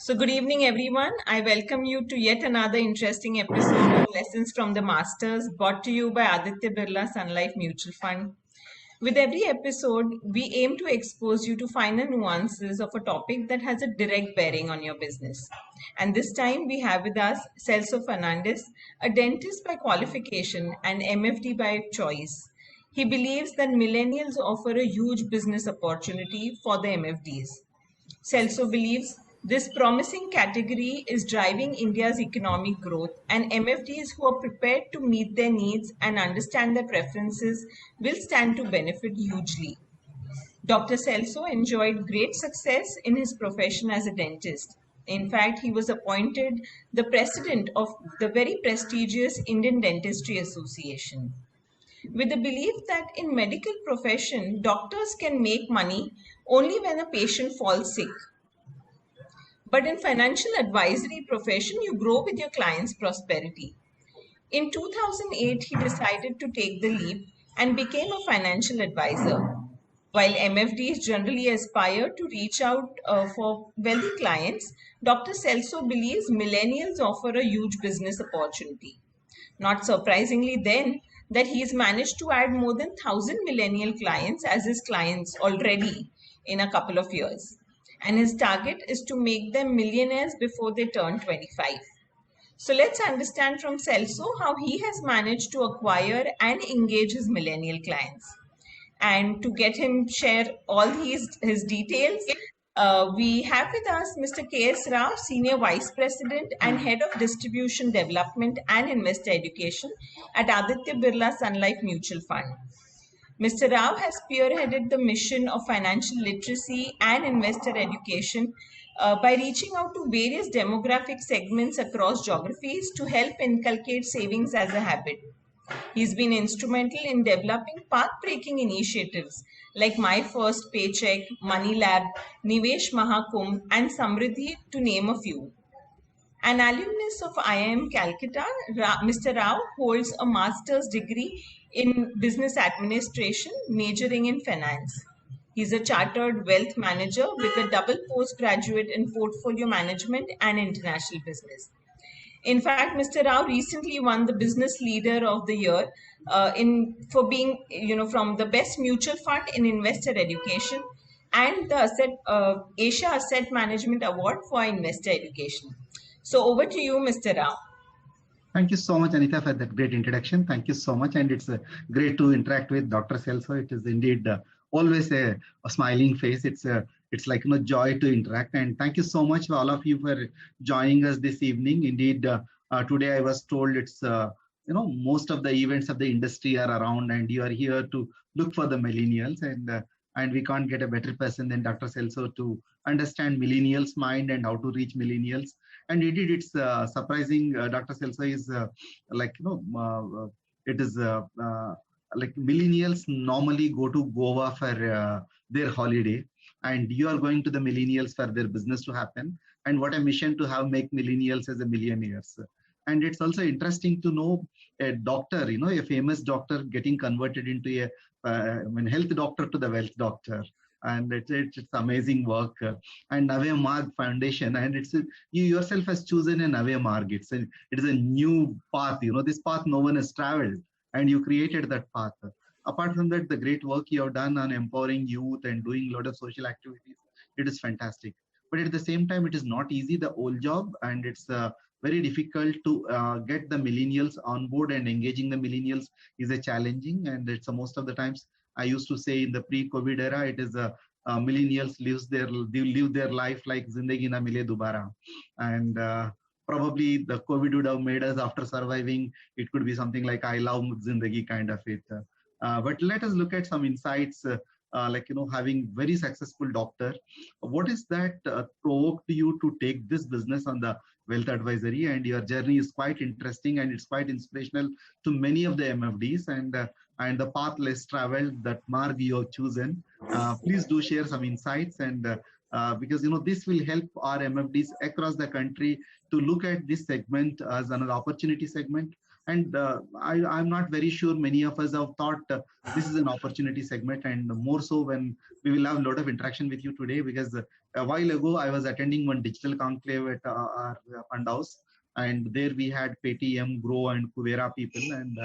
So, good evening, everyone. I welcome you to yet another interesting episode of Lessons from the Masters, brought to you by Aditya Birla Sun Life Mutual Fund. With every episode, we aim to expose you to finer nuances of a topic that has a direct bearing on your business. And this time, we have with us Celso Fernandez, a dentist by qualification and MFD by choice. He believes that millennials offer a huge business opportunity for the MFDs. Celso believes this promising category is driving India's economic growth, and MFDs who are prepared to meet their needs and understand their preferences will stand to benefit hugely. Dr. Celso enjoyed great success in his profession as a dentist. In fact, he was appointed the president of the very prestigious Indian Dentistry Association. With the belief that in medical profession, doctors can make money only when a patient falls sick, but in financial advisory profession, you grow with your client's prosperity. In 2008, he decided to take the leap and became a financial advisor. While MFDs generally aspire to reach out for wealthy clients, Dr. Celso believes millennials offer a huge business opportunity. Not surprisingly, then, that he's managed to add more than 1,000 millennial clients as his clients already in a couple of years. And his target is to make them millionaires before they turn 25. So let's understand from Celso how he has managed to acquire and engage his millennial clients. And to get him share all his details, we have with us Mr. K.S. Rao, Senior Vice President and Head of Distribution Development and Investor Education at Aditya Birla Sun Life Mutual Fund. Mr. Rao has spearheaded the mission of financial literacy and investor education by reaching out to various demographic segments across geographies to help inculcate savings as a habit. He's been instrumental in developing path-breaking initiatives like My First Paycheck, Money Lab, Nivesh Mahakumbh, and Samriddhi, to name a few. An alumnus of IIM Calcutta, Mr. Rao holds a master's degree in business administration, majoring in finance. He's a chartered wealth manager with a double postgraduate in portfolio management and international business. In fact, Mr. Rao recently won the Business Leader of the Year for being, from the Best Mutual Fund in Investor Education and the Asia Asset Management Award for Investor Education. So over to you, Mr. Rao. Thank you so much, Anita, for that great introduction. Thank you so much. And it's great to interact with Dr. Celso. It is indeed always a smiling face. It's like joy to interact. And thank you so much, all of you, for joining us this evening. Indeed, today I was told it's most of the events of the industry are around, and you are here to look for the millennials. And we can't get a better person than Dr. Celso to understand millennials' mind and how to reach millennials. And indeed, it's surprising. Dr. Celso is it is like millennials normally go to Goa for their holiday, and you are going to the millennials for their business to happen. And what a mission to have make millennials as a millionaires. And it's also interesting to know a doctor, a famous doctor getting converted into a health doctor to the wealth doctor. And it's amazing work. And Nave Marg Foundation, and you yourself has chosen a Nave Marg. It is a new path. This path no one has traveled, and you created that path. Apart from that, the great work you have done on empowering youth and doing a lot of social activities, it is fantastic. But at the same time, it is not easy, the old job, and it's very difficult to get the millennials on board, and engaging the millennials is a challenging. And it's most of the times, I used to say in the pre-COVID era, it is millennials live their life like Zindagi Na Mile Dobara. And probably the COVID would have made us, after surviving, it could be something like I love Zindagi kind of it. But let us look at some insights, having very successful doctor. What is that provoked you to take this business on the wealth advisory? And your journey is quite interesting, and it's quite inspirational to many of the MFDs, and the path less traveled, that mark you have chosen. Please do share some insights, and because this will help our MFDs across the country to look at this segment as an opportunity segment, And I'm not very sure many of us have thought this is an opportunity segment, and more so when we will have a lot of interaction with you today, because a while ago I was attending one digital conclave at our fund house, and there we had Paytm, Grow, and Kuvera people. And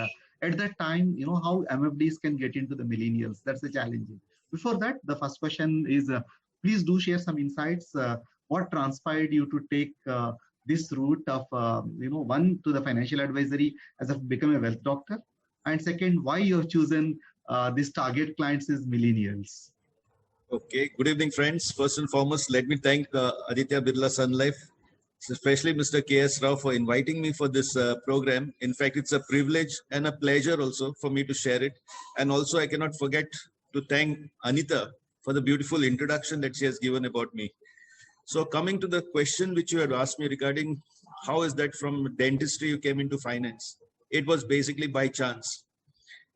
at that time, how MFDs can get into the millennials. That's the challenge. Before that, the first question is, please do share some insights. What transpired you to take this route of, one, to the financial advisory as of become a wealth doctor, and second, why you have chosen this target clients is millennials. Okay, good evening, friends. First and foremost, let me thank Aditya Birla Sun Life, especially Mr. K.S. Rao, for inviting me for this program. In fact, it's a privilege and a pleasure also for me to share it. And also, I cannot forget to thank Anita for the beautiful introduction that she has given about me. So coming to the question which you had asked me regarding how is that from dentistry you came into finance, it was basically by chance.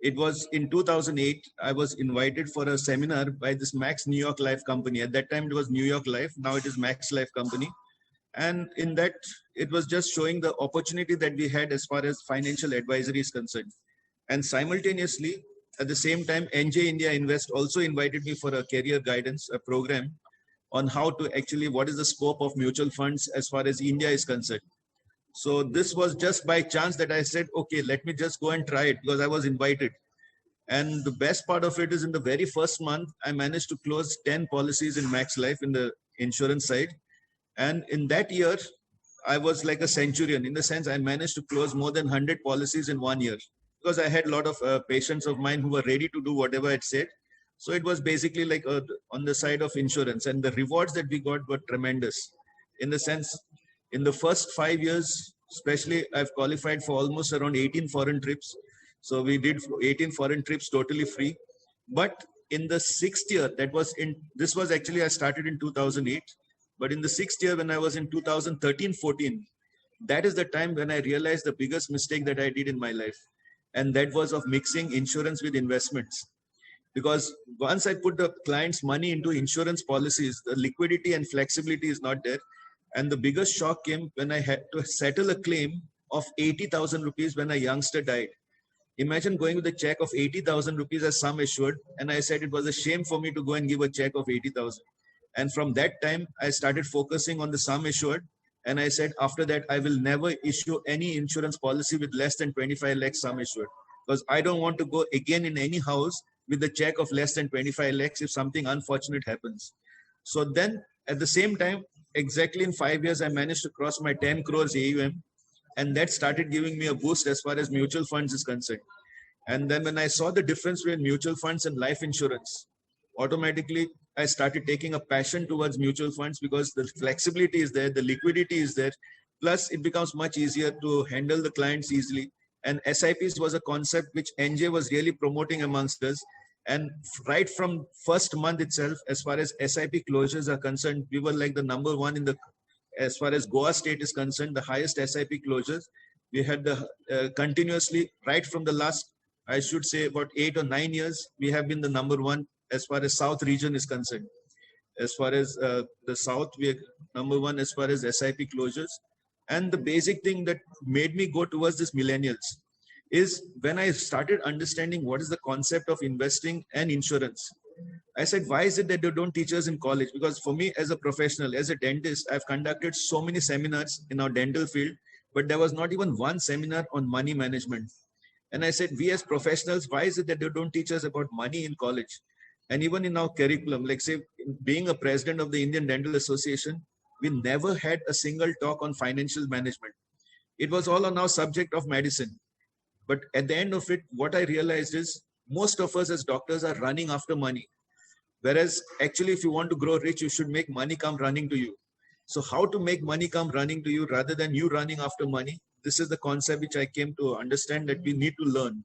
It was in 2008, I was invited for a seminar by this Max New York Life company. At that time, it was New York Life. Now it is Max Life company. And in that, it was just showing the opportunity that we had as far as financial advisory is concerned. And simultaneously, at the same time, NJ India Invest also invited me for a career guidance, a program on how to actually, what is the scope of mutual funds as far as India is concerned. So this was just by chance that I said, okay, let me just go and try it because I was invited. And the best part of it is in the very first month, I managed to close 10 policies in Max Life in the insurance side. And in that year, I was like a centurion in the sense I managed to close more than 100 policies in 1 year because I had a lot of patients of mine who were ready to do whatever I said. So it was basically like on the side of insurance, and the rewards that we got were tremendous in the sense in the first 5 years, especially I've qualified for almost around 18 foreign trips. So we did 18 foreign trips totally free. But in the 6th year, this was actually, I started in 2008. But in the 6th year, when I was in 2013-14, that is the time when I realized the biggest mistake that I did in my life. And that was of mixing insurance with investments. Because once I put the client's money into insurance policies, the liquidity and flexibility is not there. And the biggest shock came when I had to settle a claim of 80,000 rupees when a youngster died. Imagine going with a check of 80,000 rupees as sum assured. And I said it was a shame for me to go and give a check of 80,000. And from that time, I started focusing on the sum assured. And I said, after that, I will never issue any insurance policy with less than 25 lakhs sum assured. Because I don't want to go again in any house with a check of less than 25 lakhs if something unfortunate happens. So then at the same time, exactly in 5 years, I managed to cross my 10 crores AUM. And that started giving me a boost as far as mutual funds is concerned. And then when I saw the difference between mutual funds and life insurance, automatically I started taking a passion towards mutual funds because the flexibility is there, the liquidity is there. Plus it becomes much easier to handle the clients easily. And SIPs was a concept which NJ was really promoting amongst us. And right from first month itself, as far as SIP closures are concerned, we were like the number one in the, as far as Goa state is concerned, the highest SIP closures. We had the continuously, right from the last, I should say about 8 or 9 years, we have been the number one as far as South region is concerned. As far as the South, we are number one as far as SIP closures. And the basic thing that made me go towards this millennials is when I started understanding what is the concept of investing and insurance. I said, why is it that they don't teach us in college? Because for me as a professional, as a dentist, I've conducted so many seminars in our dental field, but there was not even one seminar on money management. And I said, we as professionals, why is it that they don't teach us about money in college? And even in our curriculum, like say, being a president of the Indian Dental Association, we never had a single talk on financial management. It was all on our subject of medicine. But at the end of it, what I realized is most of us as doctors are running after money. Whereas actually, if you want to grow rich, you should make money come running to you. So how to make money come running to you rather than you running after money? This is the concept which I came to understand that we need to learn.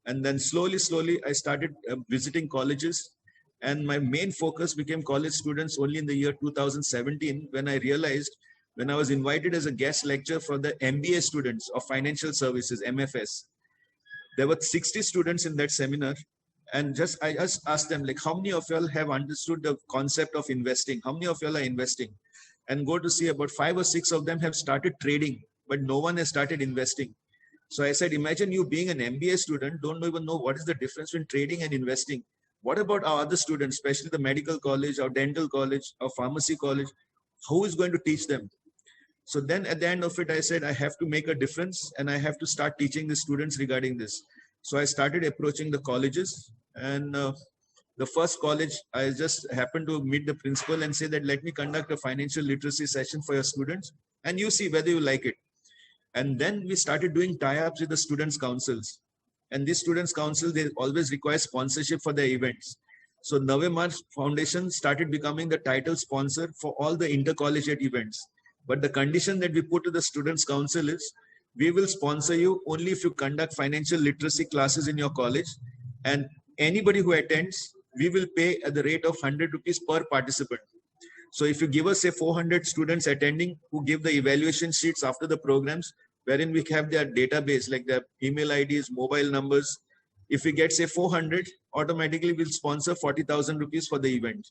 And then slowly, I started visiting colleges. And my main focus became college students only in the year 2017, when I realized, when I was invited as a guest lecturer for the MBA students of financial services, MFS, there were 60 students in that seminar. And I just asked them, like, how many of y'all have understood the concept of investing? How many of y'all are investing? And go to see about 5 or 6 of them have started trading, but no one has started investing. So I said, imagine you being an MBA student, don't even know what is the difference between trading and investing. What about our other students, especially the medical college, or dental college, or pharmacy college? Who is going to teach them? So then at the end of it, I said, I have to make a difference and I have to start teaching the students regarding this. So I started approaching the colleges, and the first college, I just happened to meet the principal and say that, let me conduct a financial literacy session for your students and you see whether you like it. And then we started doing tie-ups with the students' councils. And these students' council, they always require sponsorship for their events. So Navemar Foundation started becoming the title sponsor for all the intercollegiate events. But the condition that we put to the students' council is, we will sponsor you only if you conduct financial literacy classes in your college. And anybody who attends, we will pay at the rate of 100 rupees per participant. So if you give us, say, 400 students attending who give the evaluation sheets after the programs, wherein we have their database, like their email IDs, mobile numbers. If we get, say, 400, automatically we'll sponsor 40,000 rupees for the event.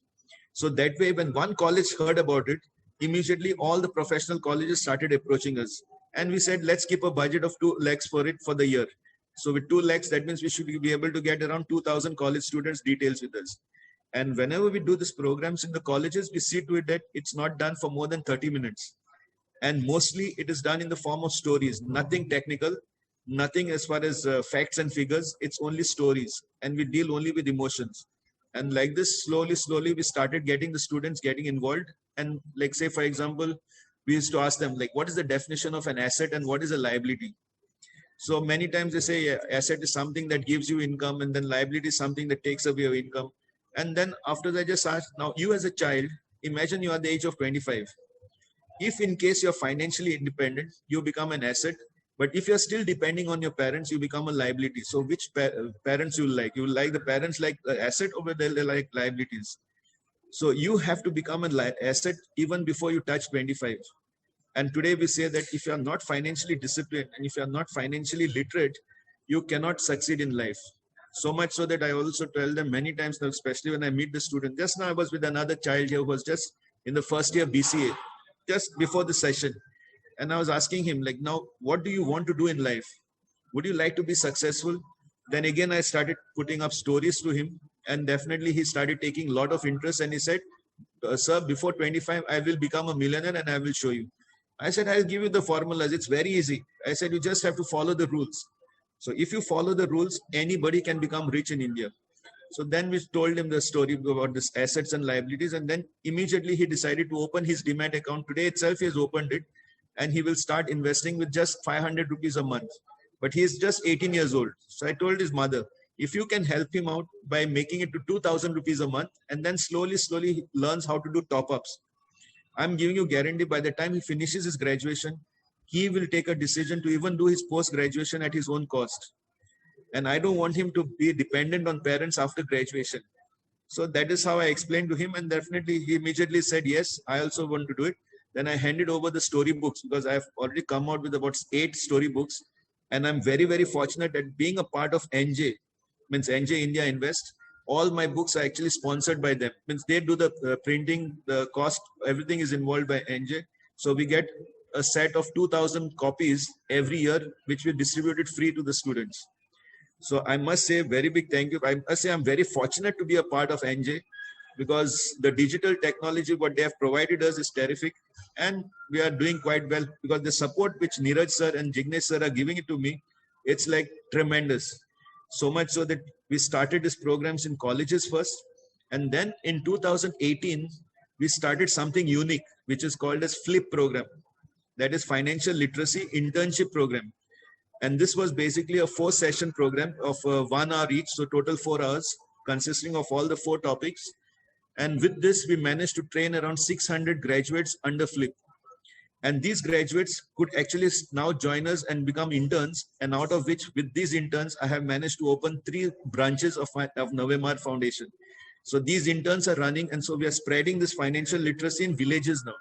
So that way, when one college heard about it, immediately all the professional colleges started approaching us. And we said, let's keep a budget of 2 lakhs for it for the year. So with 2 lakhs, that means we should be able to get around 2,000 college students details with us. And whenever we do these programs in the colleges, we see to it that it's not done for more than 30 minutes. And mostly it is done in the form of stories, nothing technical, nothing as far as facts and figures. It's only stories, and we deal only with emotions. And like this, slowly, we started getting the students getting involved. And like, say, for example, we used to ask them, like, what is the definition of an asset and what is a liability? So many times they say, yeah, asset is something that gives you income, and then liability is something that takes away your income. And then after that, I just asked, now you as a child, imagine you are the age of 25. If in case you're financially independent, you become an asset. But if you're still depending on your parents, you become a liability. So which parents you like? You like the parents like the asset, or they like liabilities? So you have to become an asset even before you touch 25. And today we say that if you are not financially disciplined and if you are not financially literate, you cannot succeed in life. So much so that I also tell them many times, especially when I meet the student. Just now I was with another child here who was just in the first year BCA, just before the session. And I was asking him, like, now, what do you want to do in life? Would you like to be successful? Then again, I started putting up stories to him, and definitely he started taking a lot of interest. And he said, sir, before 25, I will become a millionaire and I will show you. I said, I'll give you the formulas. It's very easy. I said, you just have to follow the rules. So if you follow the rules, anybody can become rich in India. So then we told him the story about this assets and liabilities. And then immediately he decided to open his Demat account. Today itself, he has opened it. And he will start investing with just 500 rupees a month. But he is just 18 years old. So I told his mother, if you can help him out by making it to 2,000 rupees a month, and then slowly he learns how to do top-ups, I'm giving you guarantee by the time he finishes his graduation, he will take a decision to even do his post-graduation at his own cost. And I don't want him to be dependent on parents after graduation. So that is how I explained to him. And definitely he immediately said, yes, I also want to do it. Then I handed over the storybooks, because I have already come out with about 8 storybooks. And I'm very, very fortunate that being a part of NJ, means NJ India Invest, all my books are actually sponsored by them. Means they do the printing, the cost, everything is involved by NJ. So we get a set of 2,000 copies every year, which we distributed free to the students. So I must say very big thank you. I must say I'm very fortunate to be a part of NJ, because the digital technology, what they have provided us is terrific. And we are doing quite well, because the support which Neeraj sir and Jignesh sir are giving it to me, it's like tremendous. So much so that we started these programs in colleges first. And then in 2018, we started something unique, which is called as FLIP program. That is Financial Literacy Internship Program. And this was basically a 4-session program of 1 hour each. So total 4 hours, consisting of all the 4 topics. And with this, we managed to train around 600 graduates under FLIP. And these graduates could actually now join us and become interns. And out of which, with these interns, I have managed to open 3 branches of Navemar Foundation. So these interns are running. And so we are spreading this financial literacy in villages now.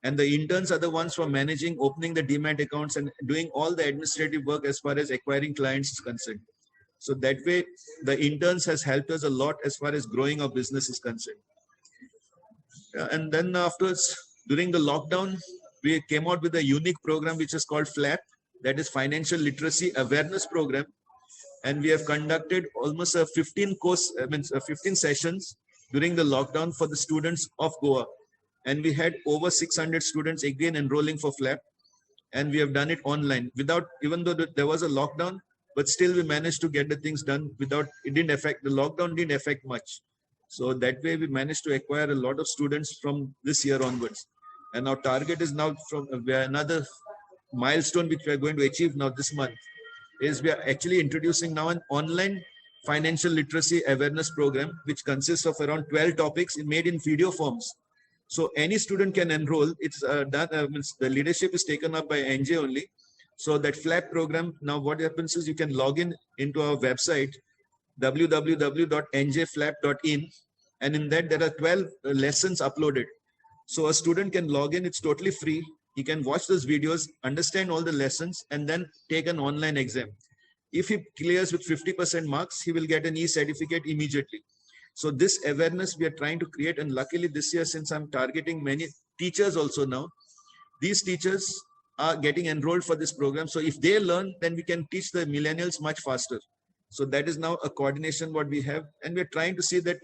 And the interns are the ones who are managing, opening the Demat accounts and doing all the administrative work as far as acquiring clients is concerned. So that way, the interns has helped us a lot as far as growing our business is concerned. And then afterwards, during the lockdown, we came out with a unique program which is called FLAP, that is Financial Literacy Awareness Program. And we have conducted almost a 15 sessions during the lockdown for the students of Goa. And we had over 600 students again enrolling for FLAP. And we have done it online without, even though there was a lockdown, but still we managed to get the things done without, it didn't affect, the lockdown didn't affect much. So that way we managed to acquire a lot of students from this year onwards. And our target is now from another milestone which we are going to achieve now this month is we are actually introducing now an online financial literacy awareness program, which consists of around 12 topics made in video forms. So any student can enroll. It's done. The leadership is taken up by NJ only. So that FLAP program, now what happens is you can log in into our website, www.njflap.in. And in that, there are 12 lessons uploaded. So a student can log in. It's totally free. He can watch those videos, understand all the lessons, and then take an online exam. If he clears with 50% marks, he will get an e-certificate immediately. So this awareness we are trying to create. And luckily this year, since I'm targeting many teachers also now, these teachers are getting enrolled for this program. So if they learn, then we can teach the millennials much faster. So that is now a coordination what we have. And we're trying to see that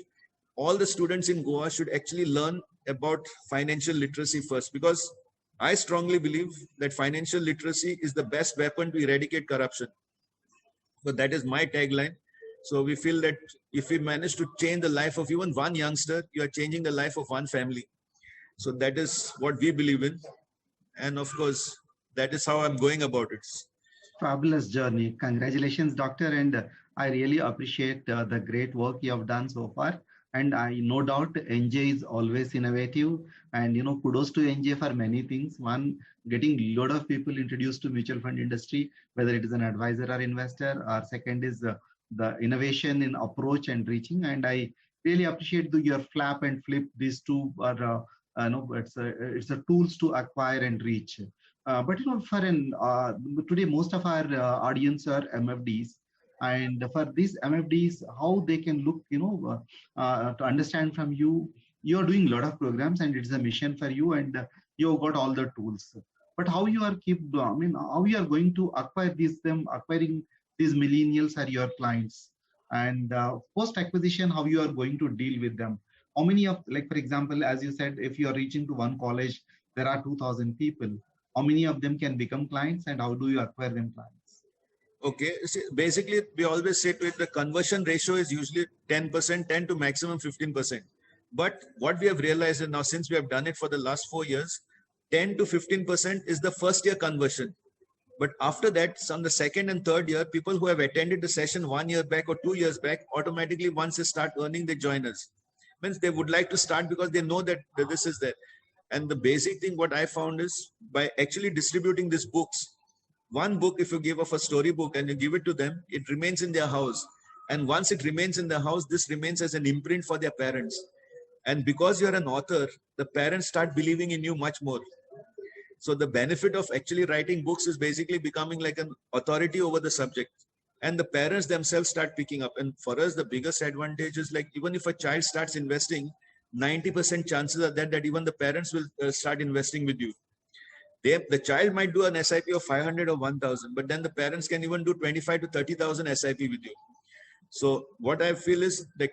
all the students in Goa should actually learn about financial literacy first, because I strongly believe that financial literacy is the best weapon to eradicate corruption. So that is my tagline. So we feel that if we manage to change the life of even one youngster, you are changing the life of one family. So that is what we believe in. And of course, that is how I'm going about it. Fabulous journey. Congratulations, doctor. And I really appreciate the great work you have done so far. And I no doubt NJ is always innovative, and kudos to NJ for many things. One, getting a lot of people introduced to mutual fund industry, whether it is an advisor or investor, or second is the innovation in approach and reaching. And I really appreciate your flap and flip. These two are it's a tools to acquire and reach. But for today most of our audience are MFDs. And for these MFDs, how they can look, to understand from you, you're doing a lot of programs and it's a mission for you, and you've got all the tools. But how you are how you are going to acquire acquiring these millennials are your clients, and post acquisition, how you are going to deal with them? How many of, like for example, as you said, if you are reaching to one college, there are 2,000 people. How many of them can become clients, and how do you acquire them clients? Okay, see, basically we always say to it, the conversion ratio is usually 10%, 10 to maximum 15%. But what we have realized is now, since we have done it for the last 4 years, 10 to 15% is the first year conversion. But after that, on the second and third year, people who have attended the session 1 year back or 2 years back, automatically once they start earning, they join us. Means they would like to start because they know that this is there. And the basic thing what I found is, by actually distributing these books, one book, if you give of a story book and you give it to them, it remains in their house. And once it remains in the house, this remains as an imprint for their parents. And because you're an author, the parents start believing in you much more. So the benefit of actually writing books is basically becoming like an authority over the subject. And the parents themselves start picking up. And for us, the biggest advantage is, like, even if a child starts investing, 90% chances are that even the parents will start investing with you. The child might do an SIP of 500 or 1,000, but then the parents can even do 25 to 30,000 SIP with you. So what I feel is that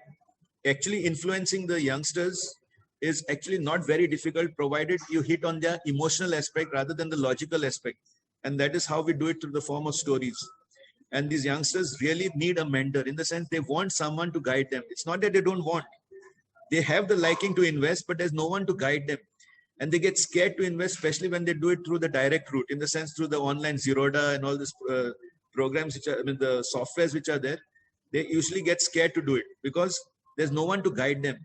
actually influencing the youngsters is actually not very difficult, provided you hit on their emotional aspect rather than the logical aspect. And that is how we do it through the form of stories. And these youngsters really need a mentor, in the sense they want someone to guide them. It's not that they don't want. They have the liking to invest, but there's no one to guide them. And they get scared to invest, especially when they do it through the direct route, in the sense through the online Zerodha and all these programs, which are, the softwares which are there. They usually get scared to do it because there's no one to guide them.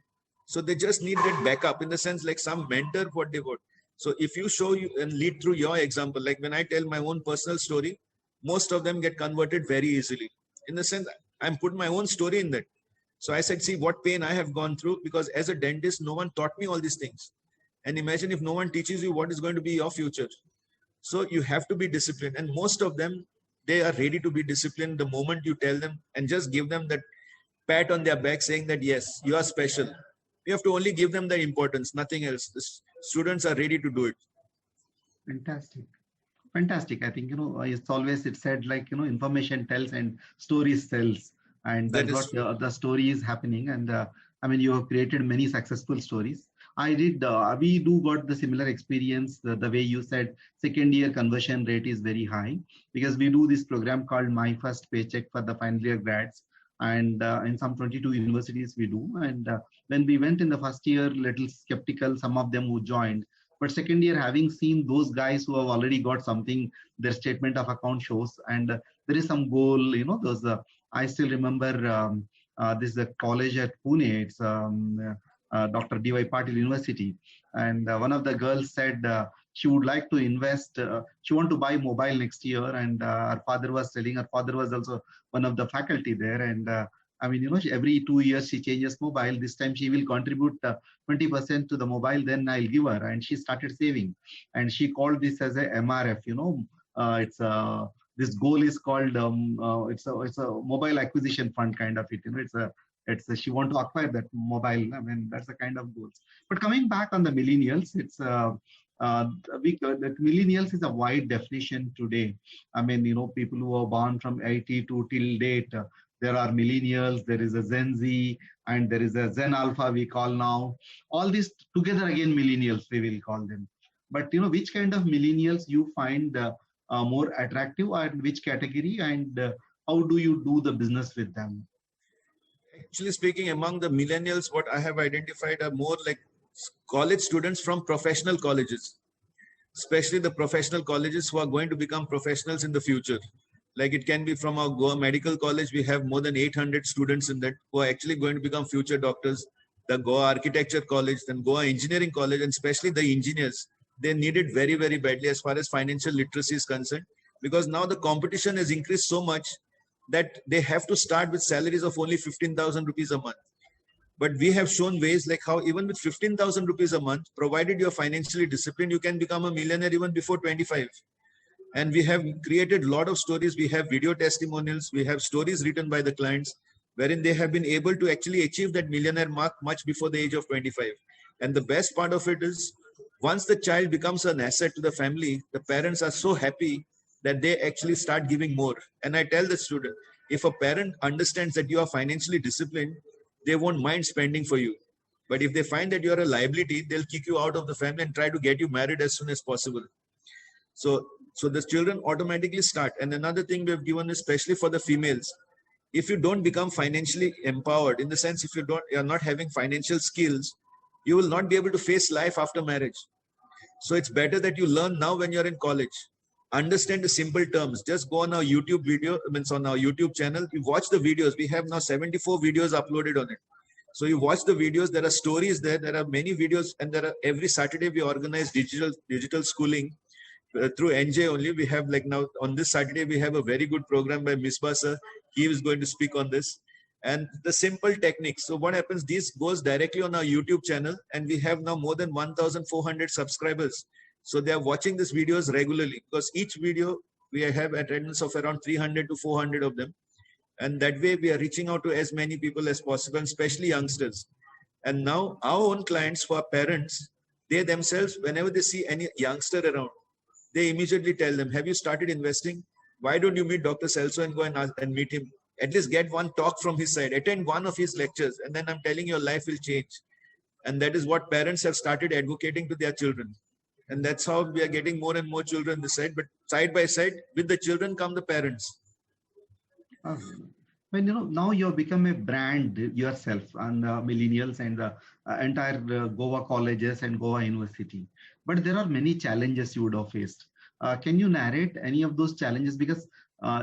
So they just need that backup, in the sense like some mentor, what they want. So if you show you and lead through your example, like when I tell my own personal story, most of them get converted very easily. In the sense, I'm putting my own story in that. So I said, see what pain I have gone through, because as a dentist, no one taught me all these things. And imagine if no one teaches you what is going to be your future. So you have to be disciplined. And most of them, they are ready to be disciplined the moment you tell them, and just give them that pat on their back saying that, yes, you are special. You have to only give them the importance, nothing else. The students are ready to do it. Fantastic. Fantastic. I think, it's always, it said like, information tells and stories sells. And That that's is what true. the story is happening. And I mean, you have created many successful stories. We do got the similar experience, the way you said, second year conversion rate is very high because we do this program called My First Paycheck for the final year grads. And in some 22 universities we do. And when we went in the first year, little skeptical, some of them who joined, but second year, having seen those guys who have already got something, their statement of account shows, and there is some goal. Those. I still remember this is a college at Pune. It's Dr. D.Y. Patil University, and one of the girls said she would like to invest. She want to buy mobile next year, and her father was telling. Her father was also one of the faculty there, and I mean, every 2 years she changes mobile. This time she will contribute 20% to the mobile, then I'll give her. And she started saving. And she called this as a MRF, it's this goal is called, it's a mobile acquisition fund kind of it, she want to acquire that mobile. I mean, that's the kind of goals. But coming back on the millennials, that millennials is a wide definition today. I mean, people who are born from 80 to till date, there are millennials, there is a Gen Z, and there is a Zen Alpha we call now. All these together again millennials we will call them. But which kind of millennials you find more attractive, and which category, and how do you do the business with them? Actually speaking, among the millennials, what I have identified are more like college students from professional colleges, especially the professional colleges who are going to become professionals in the future. Like it can be from our Goa Medical College, we have more than 800 students in that who are actually going to become future doctors. The Goa Architecture College, then Goa Engineering College, and especially the engineers, they need it very, very badly as far as financial literacy is concerned, because now the competition has increased so much that they have to start with salaries of only 15,000 rupees a month. But we have shown ways like how even with 15,000 rupees a month, provided you're financially disciplined, you can become a millionaire even before 25. And we have created a lot of stories. We have video testimonials. We have stories written by the clients wherein they have been able to actually achieve that millionaire mark much before the age of 25. And the best part of it is once the child becomes an asset to the family, the parents are so happy that they actually start giving more. And I tell the student, if a parent understands that you are financially disciplined, they won't mind spending for you. But if they find that you're a liability, they'll kick you out of the family and try to get you married as soon as possible. So the children automatically start. And another thing we have given, especially for the females, if you don't become financially empowered, in the sense if you're not having financial skills, you will not be able to face life after marriage. So it's better that you learn now when you're in college. Understand the simple terms. Just go on our YouTube video, on our YouTube channel. You watch the videos. We have now 74 videos uploaded on it. So you watch the videos. There are stories there. There are many videos, and every Saturday we organize digital schooling through NJ only. We have like now on this Saturday we have a very good program by Misbah sir. He is going to speak on this and the simple techniques. So what happens? This goes directly on our YouTube channel, and we have now more than 1,400 subscribers. So they are watching these videos regularly because each video we have attendance of around 300 to 400 of them. And that way we are reaching out to as many people as possible, especially youngsters. And now our own clients who are parents, they themselves, whenever they see any youngster around, they immediately tell them, have you started investing? Why don't you meet Dr. Celso and go and meet him? At least get one talk from his side, attend one of his lectures, and then I'm telling you, your life will change. And that is what parents have started advocating to their children. And that's how we are getting more and more children this side. But side by side, with the children come the parents. When now you have become a brand yourself on millennials and the entire Goa colleges and Goa University. But there are many challenges you would have faced. Can you narrate any of those challenges? Because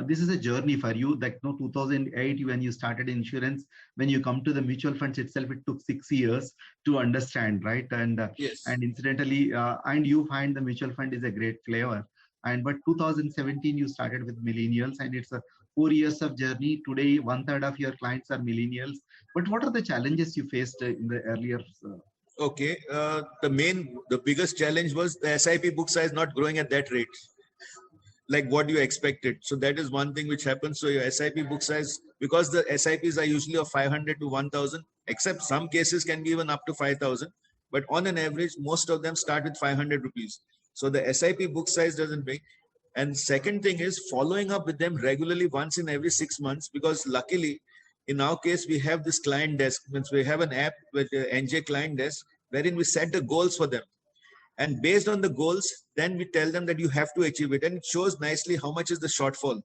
this is a journey for you. Like 2008, when you started insurance, when you come to the mutual funds itself, it took 6 years to understand, right? And yes. And incidentally, and you find the mutual fund is a great flavor. But 2017, you started with millennials, and it's a 4 years of journey. Today, 1/3 of your clients are millennials. But what are the challenges you faced in the earlier? Okay, the biggest challenge was the SIP book size not growing at that rate, like what you expected. So that is one thing which happens. So your SIP book size, because the SIPs are usually of 500 to 1,000, except some cases can be even up to 5,000. But on an average, most of them start with 500 rupees. So the SIP book size doesn't make. And second thing is following up with them regularly once in every 6 months, because luckily in our case, we have this client desk. Means we have an app with the NJ client desk wherein we set the goals for them. And based on the goals, then we tell them that you have to achieve it. And it shows nicely how much is the shortfall.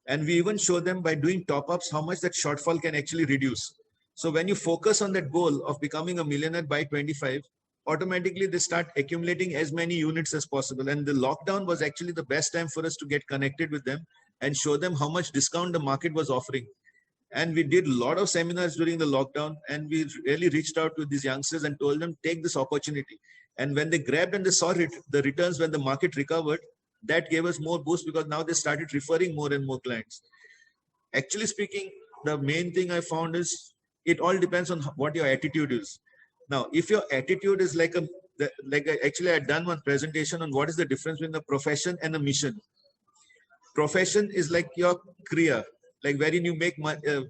And we even show them by doing top-ups how much that shortfall can actually reduce. So when you focus on that goal of becoming a millionaire by 25, automatically they start accumulating as many units as possible. And the lockdown was actually the best time for us to get connected with them and show them how much discount the market was offering. And we did a lot of seminars during the lockdown, and we really reached out to these youngsters and told them, take this opportunity. And when they grabbed and they saw it, the returns when the market recovered, that gave us more boost, because now they started referring more and more clients. Actually speaking, the main thing I found is it all depends on what your attitude is. Now, if your attitude is actually I had done one presentation on what is the difference between a profession and a mission. Profession is like your career, like wherein you make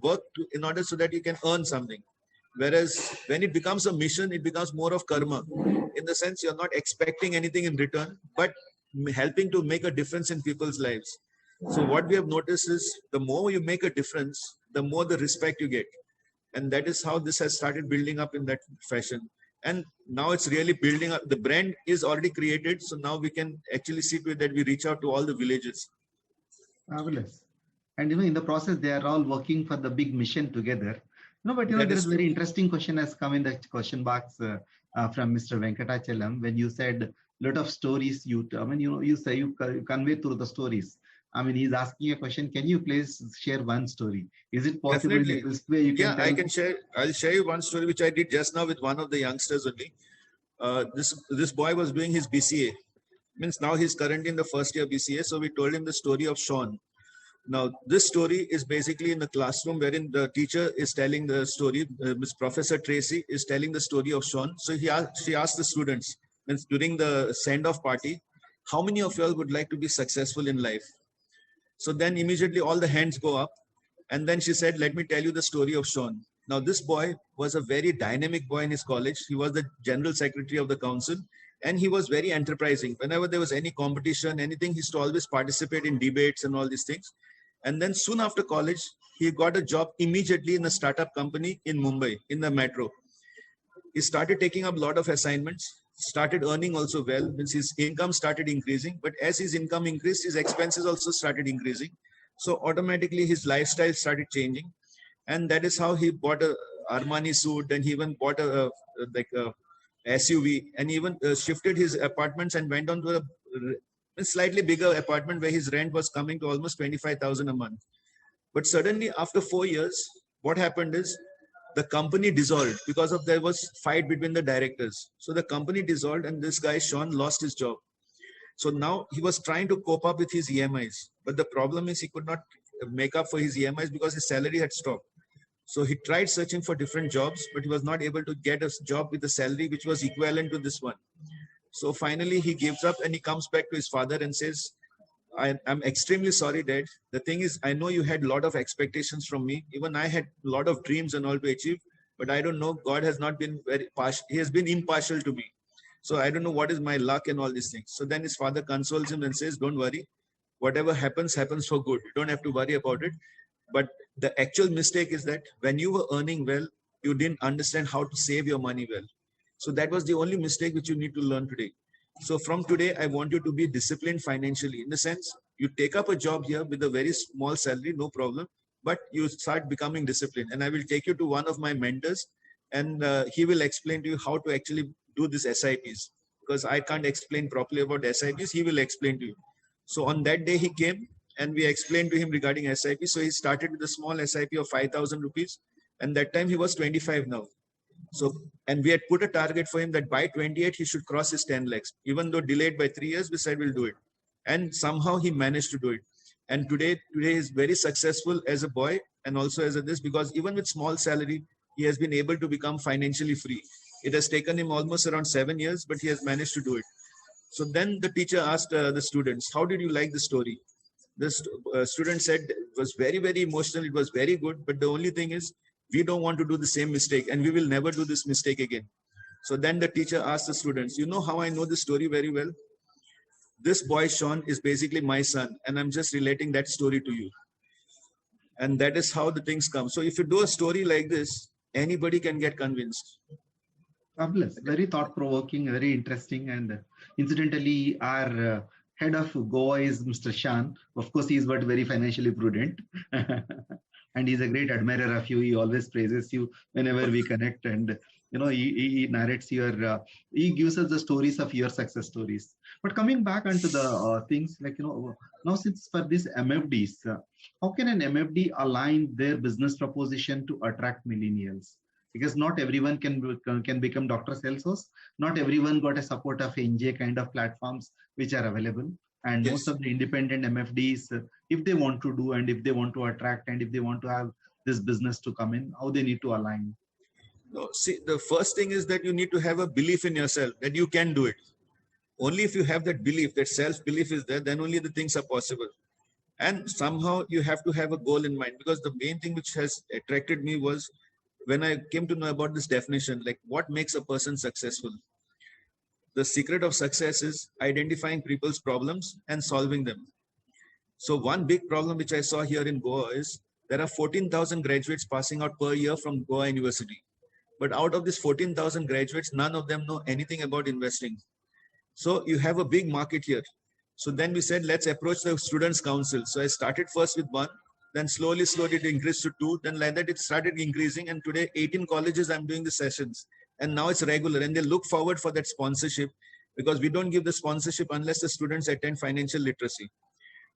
work in order so that you can earn something. Whereas when it becomes a mission, it becomes more of karma. In the sense, you're not expecting anything in return, but helping to make a difference in people's lives. So what we have noticed is the more you make a difference, the more the respect you get. And that is how this has started building up in that fashion. And now it's really building up. The brand is already created. So now we can actually see to it that we reach out to all the villages. Fabulous. And in the process, they are all working for the big mission together. No, but there is a very interesting question has come in the question box from Mr. Venkatachalam when you said a lot of stories. You say you convey through the stories. I mean, he's asking a question. Can you please share one story? Is it possible Definitely. in this way you can? Yeah, I can share. I'll share you one story which I did just now with one of the youngsters only. This boy was doing his BCA. Means now he's currently in the first year BCA. So we told him the story of Sean. Now, this story is basically in the classroom wherein the teacher is telling the story. Miss Professor Tracy is telling the story of Sean. So she asked the students, means during the send-off party, how many of you all would like to be successful in life? So then immediately all the hands go up. And then she said, let me tell you the story of Sean. Now, this boy was a very dynamic boy in his college. He was the general secretary of the council. And he was very enterprising. Whenever there was any competition, anything, he used to always participate in debates and all these things. And then soon after college, he got a job immediately in a startup company in Mumbai, in the metro. He started taking up a lot of assignments, started earning also well, means his income started increasing. But as his income increased, his expenses also started increasing. So automatically his lifestyle started changing. And that is how he bought a Armani suit, and he even bought a SUV, and even shifted his apartments and went on to a slightly bigger apartment where his rent was coming to almost 25,000 a month. But suddenly after 4 years, what happened is the company dissolved because of there was fight between the directors. So the company dissolved and this guy, Sean, lost his job. So now he was trying to cope up with his EMIs. But the problem is he could not make up for his EMIs because his salary had stopped. So he tried searching for different jobs, but he was not able to get a job with a salary which was equivalent to this one. So finally he gives up and he comes back to his father and says, I'm extremely sorry, Dad. The thing is, I know you had a lot of expectations from me. Even I had a lot of dreams and all to achieve, but I don't know, God has not been very partial. He has been impartial to me. So I don't know what is my luck and all these things. So then his father consoles him and says, don't worry. Whatever happens, happens for good. You don't have to worry about it. But the actual mistake is that when you were earning well, you didn't understand how to save your money well. So that was the only mistake which you need to learn today. So from today, I want you to be disciplined financially. In the sense, you take up a job here with a very small salary, no problem, but you start becoming disciplined. And I will take you to one of my mentors, and he will explain to you how to actually do this SIPs. Because I can't explain properly about SIPs, he will explain to you. So on that day he came and we explained to him regarding SIP. So he started with a small SIP of 5,000 rupees. And that time he was 25 now. So, and we had put a target for him that by 28, he should cross his 10 lakhs. Even though delayed by 3 years, we said we'll do it. And somehow he managed to do it. And today is very successful as a boy and also as a this, because even with small salary, he has been able to become financially free. It has taken him almost around 7 years, but he has managed to do it. So then the teacher asked the students, how did you like the story? The student said it was very, very emotional. It was very good. But the only thing is, we don't want to do the same mistake and we will never do this mistake again. So then the teacher asked the students, you know how I know the story very well? this boy Sean is basically my son, and I'm just relating that story to you. And that is how the things come. So if you do a story like this, anybody can get convinced. Fabulous, very thought-provoking, very interesting. And incidentally, our head of Goa is Mr. Shan. Of course, he is but very financially prudent. And he's a great admirer of you. He always praises you whenever we connect. And, he narrates he gives us the stories of your success stories. But coming back onto the things like, now since for these MFDs, how can an MFD align their business proposition to attract millennials? Because not everyone can become Dr. Salesforce. Not everyone got a support of NJ kind of platforms which are available. And Yes. most of the independent MFDs, if they want to do and if they want to attract and if they want to have this business to come in, how they need to align? No, see, the first thing is that you need to have a belief in yourself that you can do it. Only if you have that belief, that self-belief is there, then only the things are possible. And somehow you have to have a goal in mind, because the main thing which has attracted me was when I came to know about this definition, like what makes a person successful. The secret of success is identifying people's problems and solving them. So one big problem which I saw here in Goa is there are 14,000 graduates passing out per year from Goa University. But out of these 14,000 graduates, none of them know anything about investing. So you have a big market here. So then we said, let's approach the Students' Council. So I started first with one, then slowly it increased to two. Then like that, it started increasing. And today, 18 colleges, I'm doing the sessions. And now it's regular. And they look forward for that sponsorship, because we don't give the sponsorship unless the students attend financial literacy.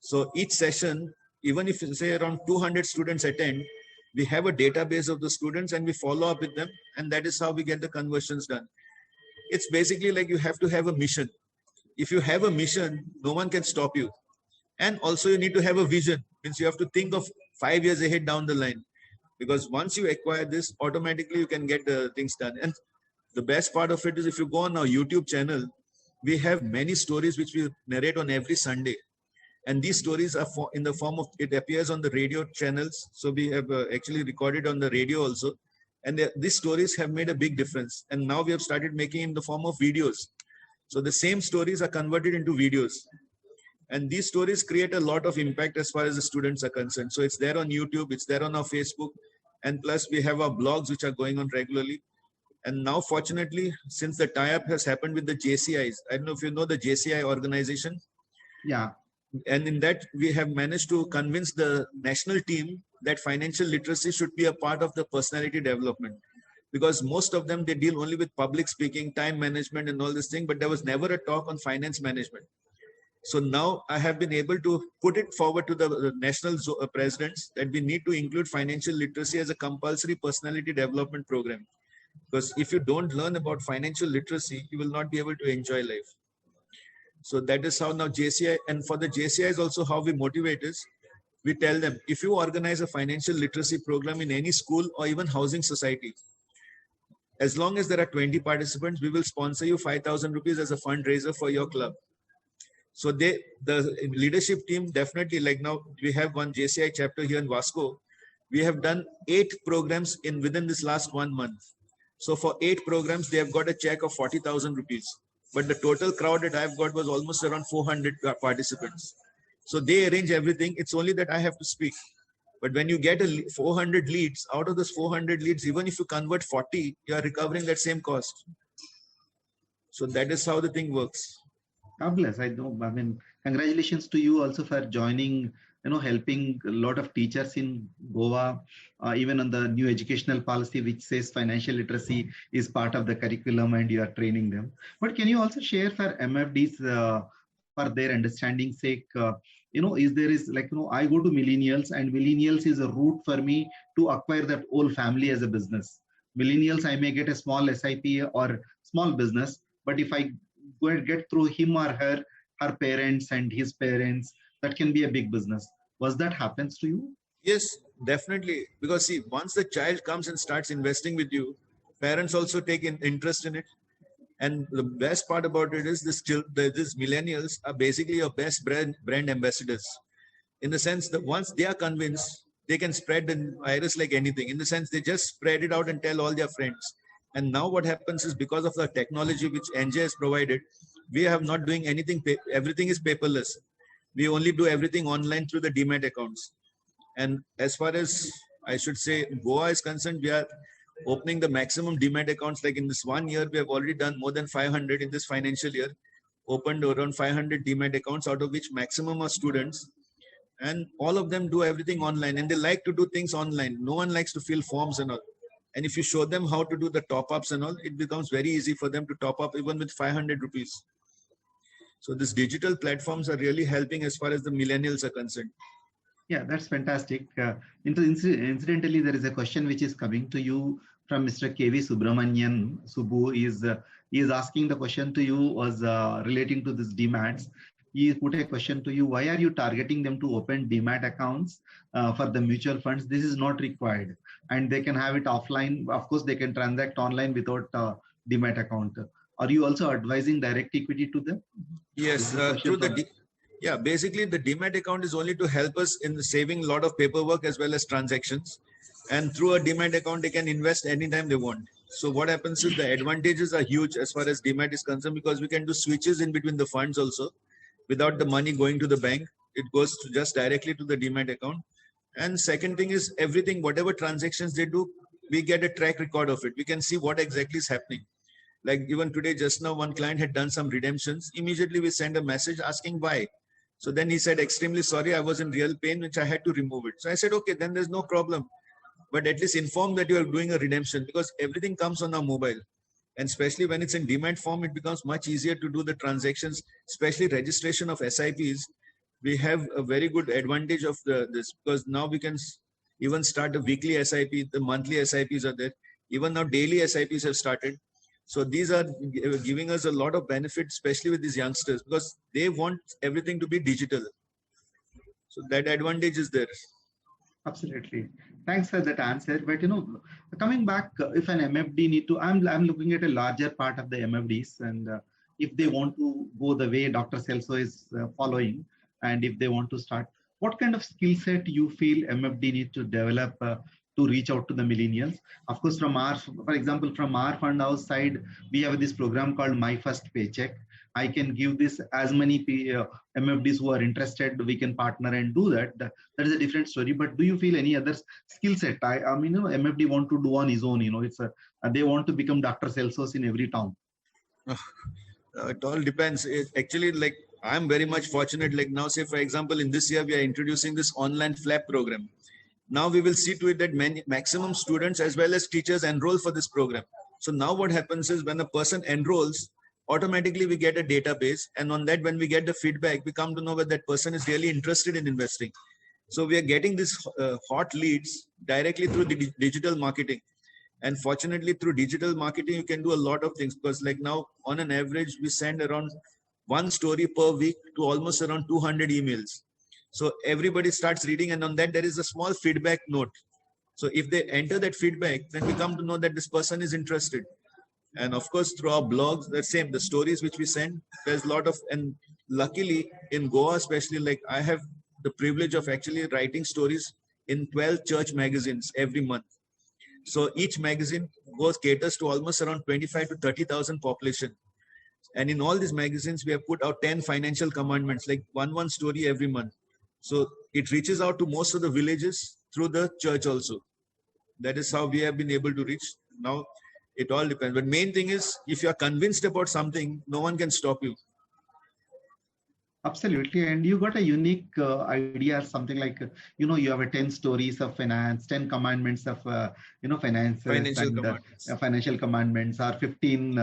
So each session, even if say around 200 students attend, we have a database of the students and we follow up with them. And that is how we get the conversions done. It's basically like you have to have a mission. If you have a mission, no one can stop you. And also you need to have a vision. Means you have to think of 5 years ahead down the line. Because once you acquire this, automatically you can get the things done. And the best part of it is if you go on our YouTube channel, we have many stories which we narrate on every Sunday. And these stories are in the form of, it appears on the radio channels. So we have actually recorded on the radio also. And these stories have made a big difference. And now we have started making in the form of videos. So the same stories are converted into videos. And these stories create a lot of impact as far as the students are concerned. So it's there on YouTube, it's there on our Facebook. And plus we have our blogs which are going on regularly. And now, fortunately, since the tie-up has happened with the JCIs, I don't know if you know the JCI organization. Yeah. And in that, we have managed to convince the national team that financial literacy should be a part of the personality development. Because most of them, they deal only with public speaking, time management and all this thing, but there was never a talk on finance management. So now I have been able to put it forward to the national presidents that we need to include financial literacy as a compulsory personality development program. Because if you don't learn about financial literacy, you will not be able to enjoy life. So that is how now JCI, and for the JCI is also how we motivate is, we tell them, if you organize a financial literacy program in any school or even housing society, as long as there are 20 participants, we will sponsor you 5,000 rupees as a fundraiser for your club. So the leadership team definitely, like now we have one JCI chapter here in Vasco. We have done 8 programs within this last 1 month. So for 8 programs, they have got a check of 40,000 rupees. But the total crowd that I've got was almost around 400 participants. So they arrange everything. It's only that I have to speak. But when you get 400 leads, out of those 400 leads, even if you convert 40, you are recovering that same cost. So that is how the thing works. Fabulous. I know. I mean, congratulations to you also for joining, helping a lot of teachers in Goa, even on the new educational policy, which says financial literacy is part of the curriculum and you are training them. But can you also share for MFDs for their understanding sake, is there is like, I go to millennials and millennials is a route for me to acquire that whole family as a business. Millennials, I may get a small SIP or small business, but if I go and get through him or her parents and his parents, that can be a big business. Was that happens to you? Yes, definitely. Because see, once the child comes and starts investing with you, parents also take an interest in it. And the best part about it is these millennials are basically your best brand ambassadors. In the sense that once they are convinced, they can spread the virus like anything. In the sense, they just spread it out and tell all their friends. And now what happens is, because of the technology which NJ has provided, We have not doing anything. Everything is paperless. We only do everything online through the Demat accounts. And as far as I should say Goa is concerned, we are opening the maximum Demat accounts. Like in this 1 year, we have already done more than 500 in this financial year, opened around 500 Demat accounts, out of which maximum are students. And all of them do everything online, and they like to do things online. No one likes to fill forms and all. And if you show them how to do the top ups and all, it becomes very easy for them to top up even with 500 rupees. So these digital platforms are really helping as far as the millennials are concerned. Yeah, that's fantastic. Incidentally, there is a question which is coming to you from Mr. KV Subramanian. Subbu is asking the question to you was relating to this DMATs. He put a question to you: why are you targeting them to open DMAT accounts for the mutual funds? This is not required, and they can have it offline. Of course, they can transact online without DMAT account. Are you also advising direct equity to them? Yes, through the yeah, basically the Demat account is only to help us in saving a lot of paperwork as well as transactions. And through a Demat account, they can invest anytime they want. So what happens is the advantages are huge as far as Demat is concerned, because we can do switches in between the funds also without the money going to the bank. It goes to just directly to the Demat account. And second thing is everything, whatever transactions they do, we get a track record of it. We can see what exactly is happening. Like even today, just now, one client had done some redemptions. Immediately we send a message asking why. So then he said, extremely sorry, I was in real pain, which I had to remove it. So I said, okay, then there's no problem. But at least inform that you are doing a redemption, because everything comes on our mobile. And especially when it's in Demat form, it becomes much easier to do the transactions, especially registration of SIPs. We have a very good advantage of this, because now we can even start a weekly SIP, the monthly SIPs are there. Even now daily SIPs have started. So these are giving us a lot of benefit, especially with these youngsters, because they want everything to be digital. So that advantage is there. Absolutely. Thanks for that answer. But coming back, if an MFD need to, I'm looking at a larger part of the MFDs, and if they want to go the way Dr. Celso is following, and if they want to start, what kind of skill set you feel MFD need to develop to reach out to the millennials? Of course, for example, from our fund house side, we have this program called My First Paycheck. I can give this as many MFDs who are interested, we can partner and do that. That is a different story. But do you feel any other skill set? I mean, MFD want to do on his own. They want to become Dr. Celsos in every town. It all depends. Actually, like I'm very much fortunate. Like now, say for example, in this year we are introducing this online FLAP program. Now we will see to it that maximum students as well as teachers enroll for this program. So now what happens is when a person enrolls, automatically we get a database, and on that, when we get the feedback, we come to know whether that person is really interested in investing. So we are getting these hot leads directly through the digital marketing. And fortunately, through digital marketing, you can do a lot of things, because like now on an average, we send around one story per week to almost around 200 emails. So everybody starts reading, and on that there is a small feedback note. So if they enter that feedback, then we come to know that this person is interested. And of course, through our blogs, the same, the stories which we send, there's a lot of, and luckily in Goa, especially, like I have the privilege of actually writing stories in 12 church magazines every month. So each magazine caters to almost around 25 to 30,000 population. And in all these magazines, we have put out 10 financial commandments, like one story every month. So it reaches out to most of the villages through the church also. That is how we have been able to reach. Now, it all depends. But main thing is, if you are convinced about something, no one can stop you. Absolutely. And you got a unique idea, something like, you have a 10 stories of finance, 10 commandments of, finance, financial commandments, or 15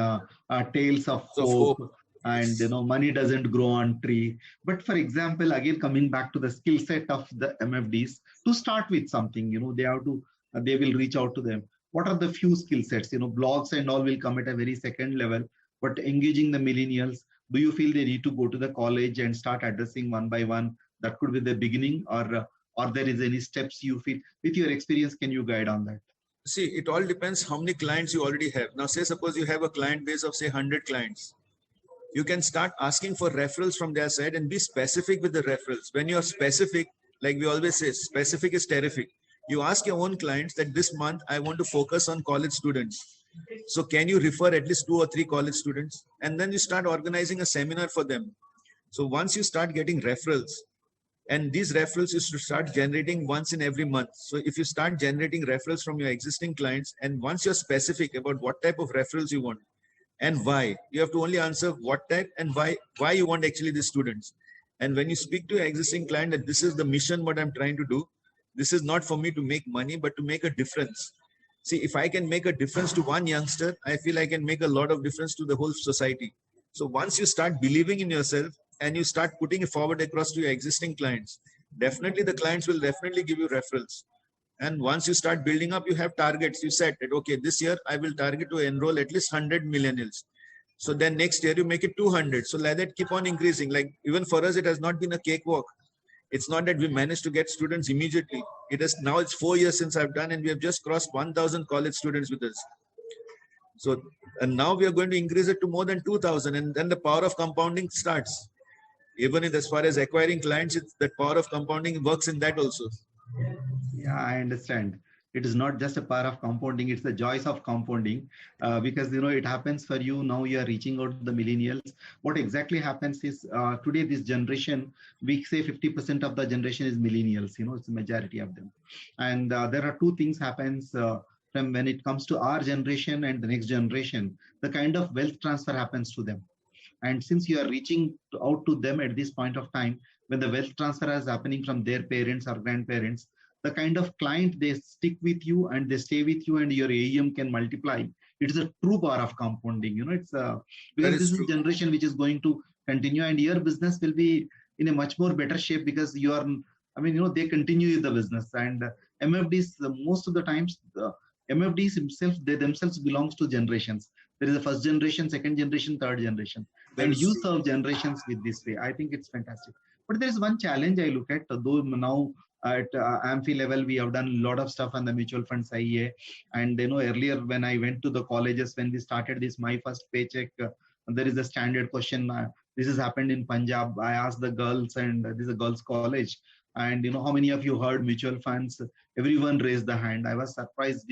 tales of hope. And money doesn't grow on tree. But for example, again, coming back to the skill set of the MFDs, to start with something, they will reach out to them. What are the few skill sets? Blogs and all will come at a very second level, but engaging the millennials, do you feel they need to go to the college and start addressing one by one? That could be the beginning, or there is any steps you feel with your experience, can you guide on that? See, it all depends how many clients you already have. Now, say, suppose you have a client base of say 100 clients. You can start asking for referrals from their side and be specific with the referrals. When you're specific, like we always say, specific is terrific. You ask your own clients that this month I want to focus on college students. So can you refer at least 2 or 3 college students? And then you start organizing a seminar for them. So once you start getting referrals, and these referrals you should start generating once in every month. So if you start generating referrals from your existing clients, and once you're specific about what type of referrals you want and why, you have to only answer what type and why you want actually the students. And when you speak to your existing client that this is the mission, what I'm trying to do, this is not for me to make money, but to make a difference. See, if I can make a difference to one youngster, I feel I can make a lot of difference to the whole society. So once you start believing in yourself and you start putting it forward across to your existing clients, definitely the clients will definitely give you referrals. And once you start building up, you have targets. You set that, okay, this year I will target to enroll at least 100 millennials. So then next year you make it 200. So let that keep on increasing. Like even for us, it has not been a cakewalk. It's not that we managed to get students immediately. It is now it's 4 years since I've done, and we have just crossed 1,000 college students with us. So, and now we are going to increase it to more than 2,000, and then the power of compounding starts. Even in as far as acquiring clients, it's that power of compounding works in that also. Yeah, I understand. It is not just a power of compounding, it's the joys of compounding, because it happens for you. Now you are reaching out to the millennials. What exactly happens is today this generation, we say 50% of the generation is millennials, it's the majority of them. And there are two things happens from when it comes to our generation and the next generation, the kind of wealth transfer happens to them. And since you are reaching out to them at this point of time, when the wealth transfer is happening from their parents or grandparents, the kind of client they stick with you and they stay with you and your AUM can multiply. It is a true power of compounding. It's because this is a generation which is going to continue, and your business will be in a much more better shape because you are, they continue the business. And MFDs, most of the times, MFDs they themselves belongs to generations. There is a first generation, second generation, third generation. And you serve generations with this way. I think it's fantastic. But there is one challenge I look at, though now at AMFI level, we have done a lot of stuff on the mutual funds IEA. And earlier when I went to the colleges, when we started this My First Paycheck, there is a standard question. This has happened in Punjab. I asked the girls, and this is a girls' college. And how many of you heard mutual funds? Everyone raised the hand. I was surprised,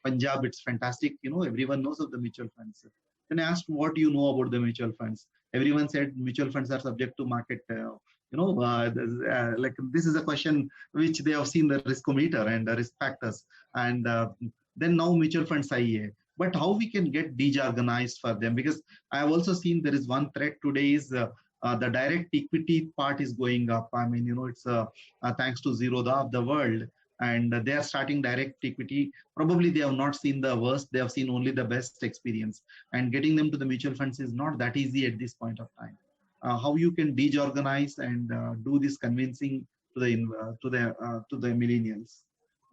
Punjab, it's fantastic. Everyone knows of the mutual funds. Then I asked, what do you know about the mutual funds? Everyone said mutual funds are subject to market. Like this is a question which they have seen the riskometer and the risk factors. And then now mutual funds IEA. But how we can get disorganized for them? Because I have also seen there is one threat today is the direct equity part is going up. It's thanks to Zerodha of the world. And they are starting direct equity. Probably they have not seen the worst. They have seen only the best experience. And getting them to the mutual funds is not that easy at this point of time. How you can disorganize and do this convincing to the millennials?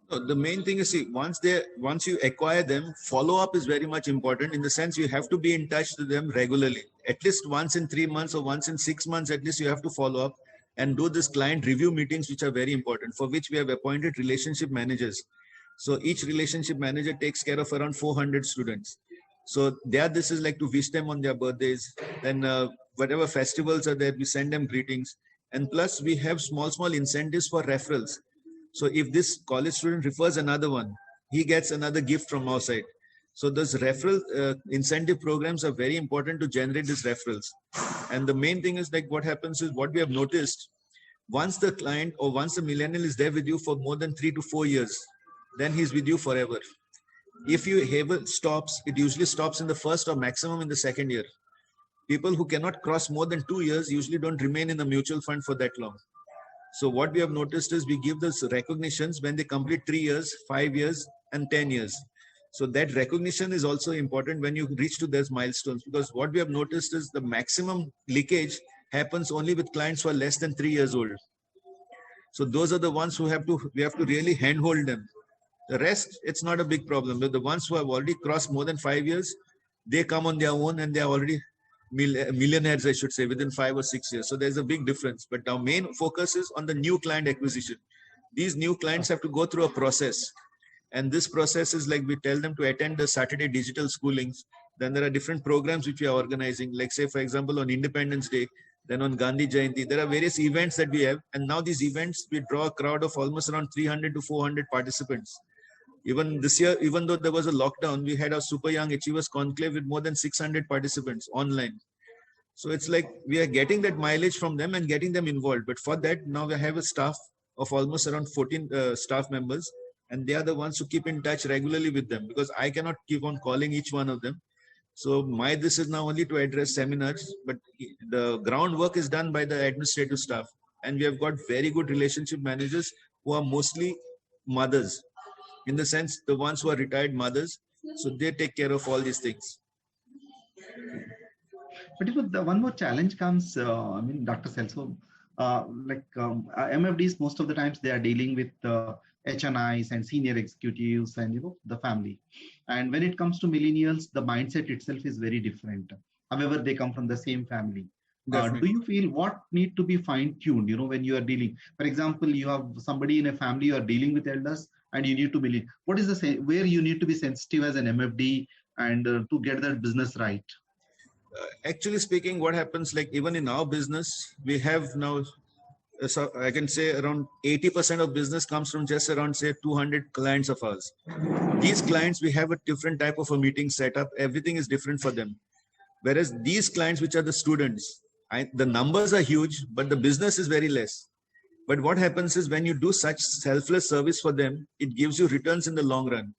The main thing is, see, once you acquire them, follow up is very much important, in the sense you have to be in touch with them regularly, at least once in 3 months or once in 6 months. At least you have to follow up and do this client review meetings, which are very important, for which we have appointed relationship managers. So each relationship manager takes care of around 400 students. So this is like to wish them on their birthdays. Then whatever festivals are there, we send them greetings. And plus we have small incentives for referrals. So if this college student refers another one, he gets another gift from our side. So those referral incentive programs are very important to generate these referrals. And the main thing is, like, what happens is, what we have noticed, once the client or once the millennial is there with you for more than 3 to 4 years, then he's with you forever. If you ever stops, it usually stops in the first or maximum in the second year. People who cannot cross more than 2 years usually don't remain in the mutual fund for that long. So what we have noticed is we give those recognitions when they complete 3 years, 5 years, and 10 years. So that recognition is also important when you reach to those milestones, because what we have noticed is the maximum leakage happens only with clients who are less than 3 years old. So those are the ones who we have to really handhold them. The rest, it's not a big problem. But the ones who have already crossed more than 5 years, they come on their own and they are already millionaires, I should say, within 5 or 6 years. So there's a big difference. But our main focus is on the new client acquisition. These new clients have to go through a process. And this process is like, we tell them to attend the Saturday digital schoolings. Then there are different programs which we are organizing. Like, say, for example, on Independence Day, then on Gandhi Jayanti, there are various events that we have. And now these events, we draw a crowd of almost around 300 to 400 participants. Even this year, even though there was a lockdown, we had our Super Young Achievers Conclave with more than 600 participants online. So it's like we are getting that mileage from them and getting them involved. But for that, now we have a staff of almost around 14 staff members, and they are the ones who keep in touch regularly with them, because I cannot keep on calling each one of them. So this is now only to address seminars, but the groundwork is done by the administrative staff. And we have got very good relationship managers who are mostly mothers, in the sense the ones who are retired mothers. So they take care of all these things. But the one more challenge comes, Dr. Celso, MFDs, most of the times they are dealing with HNIs and senior executives and, the family. And when it comes to millennials, the mindset itself is very different. However, they come from the same family. Do you feel what need to be fine-tuned, when you are dealing? For example, you have somebody in a family, you are dealing with elders, and you need to what is where you need to be sensitive as an MFD and to get that business right? Actually speaking, what happens, like even in our business, we have now, so I can say around 80% of business comes from just around, say, 200 clients of ours. These clients, we have a different type of a meeting set up. Everything is different for them. Whereas these clients, which are the students, the numbers are huge, but the business is very less. But what happens is when you do such selfless service for them, it gives you returns in the long run.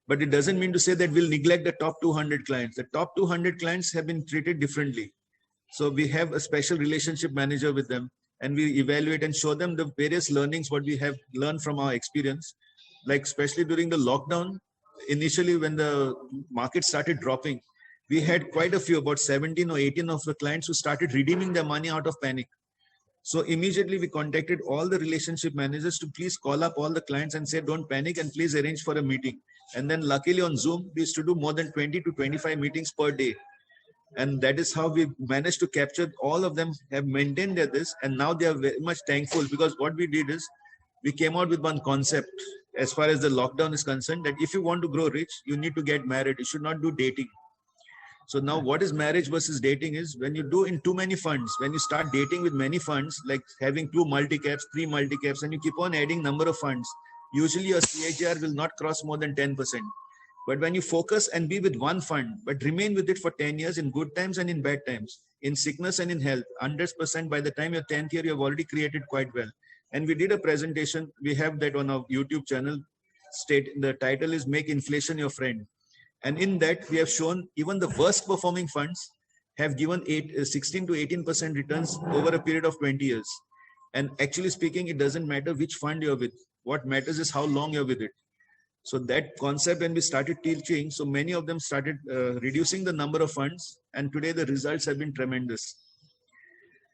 But it doesn't mean to say that we'll neglect the top 200 clients. The top 200 clients have been treated differently. So we have a special relationship manager with them, and we evaluate and show them the various learnings, what we have learned from our experience. Like especially during the lockdown, initially when the market started dropping, we had quite a few, about 17 or 18 of the clients who started redeeming their money out of panic. So immediately we contacted all the relationship managers to please call up all the clients and say, don't panic and please arrange for a meeting. And then luckily on Zoom, we used to do more than 20 to 25 meetings per day. And that is how we managed to capture all of them, have maintained this. And now they are very much thankful, because what we did is we came out with one concept as far as the lockdown is concerned, that if you want to grow rich, you need to get married. You should not do dating. So now what is marriage versus dating is when you do in too many funds, when you start dating with many funds, like having 2 multi-caps, 3 multi-caps, and you keep on adding number of funds, usually your CAGR will not cross more than 10%. But when you focus and be with one fund, but remain with it for 10 years in good times and in bad times, in sickness and in health, 100% by the time you're 10th year, you have already created quite well. And we did a presentation. We have that on our YouTube channel. The title is Make Inflation Your Friend. And in that, we have shown even the worst performing funds have given 16 to 18% returns over a period of 20 years. And actually speaking, it doesn't matter which fund you're with. What matters is how long you're with it. So that concept, when we started teaching, so many of them started reducing the number of funds. And today the results have been tremendous.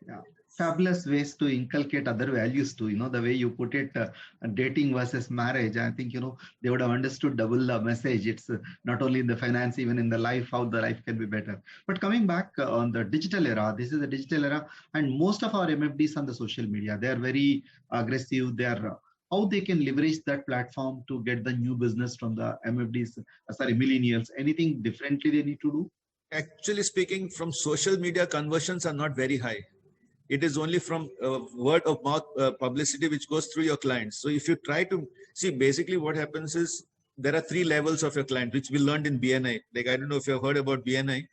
Yeah. Fabulous ways to inculcate other values too. The way you put it, dating versus marriage, I think, they would have understood double the message. It's not only in the finance, even in the life, how the life can be better. But coming back on the digital era, this is a digital era, and most of our MFDs on the social media, they are very aggressive. They are how they can leverage that platform to get the new business from the MFDs, millennials. Anything differently they need to do? Actually speaking, from social media, conversions are not very high. It is only from word of mouth publicity which goes through your clients. So if you try to see, basically what happens is there are 3 levels of your client, which we learned in BNI. Like, I don't know if you've heard about BNI.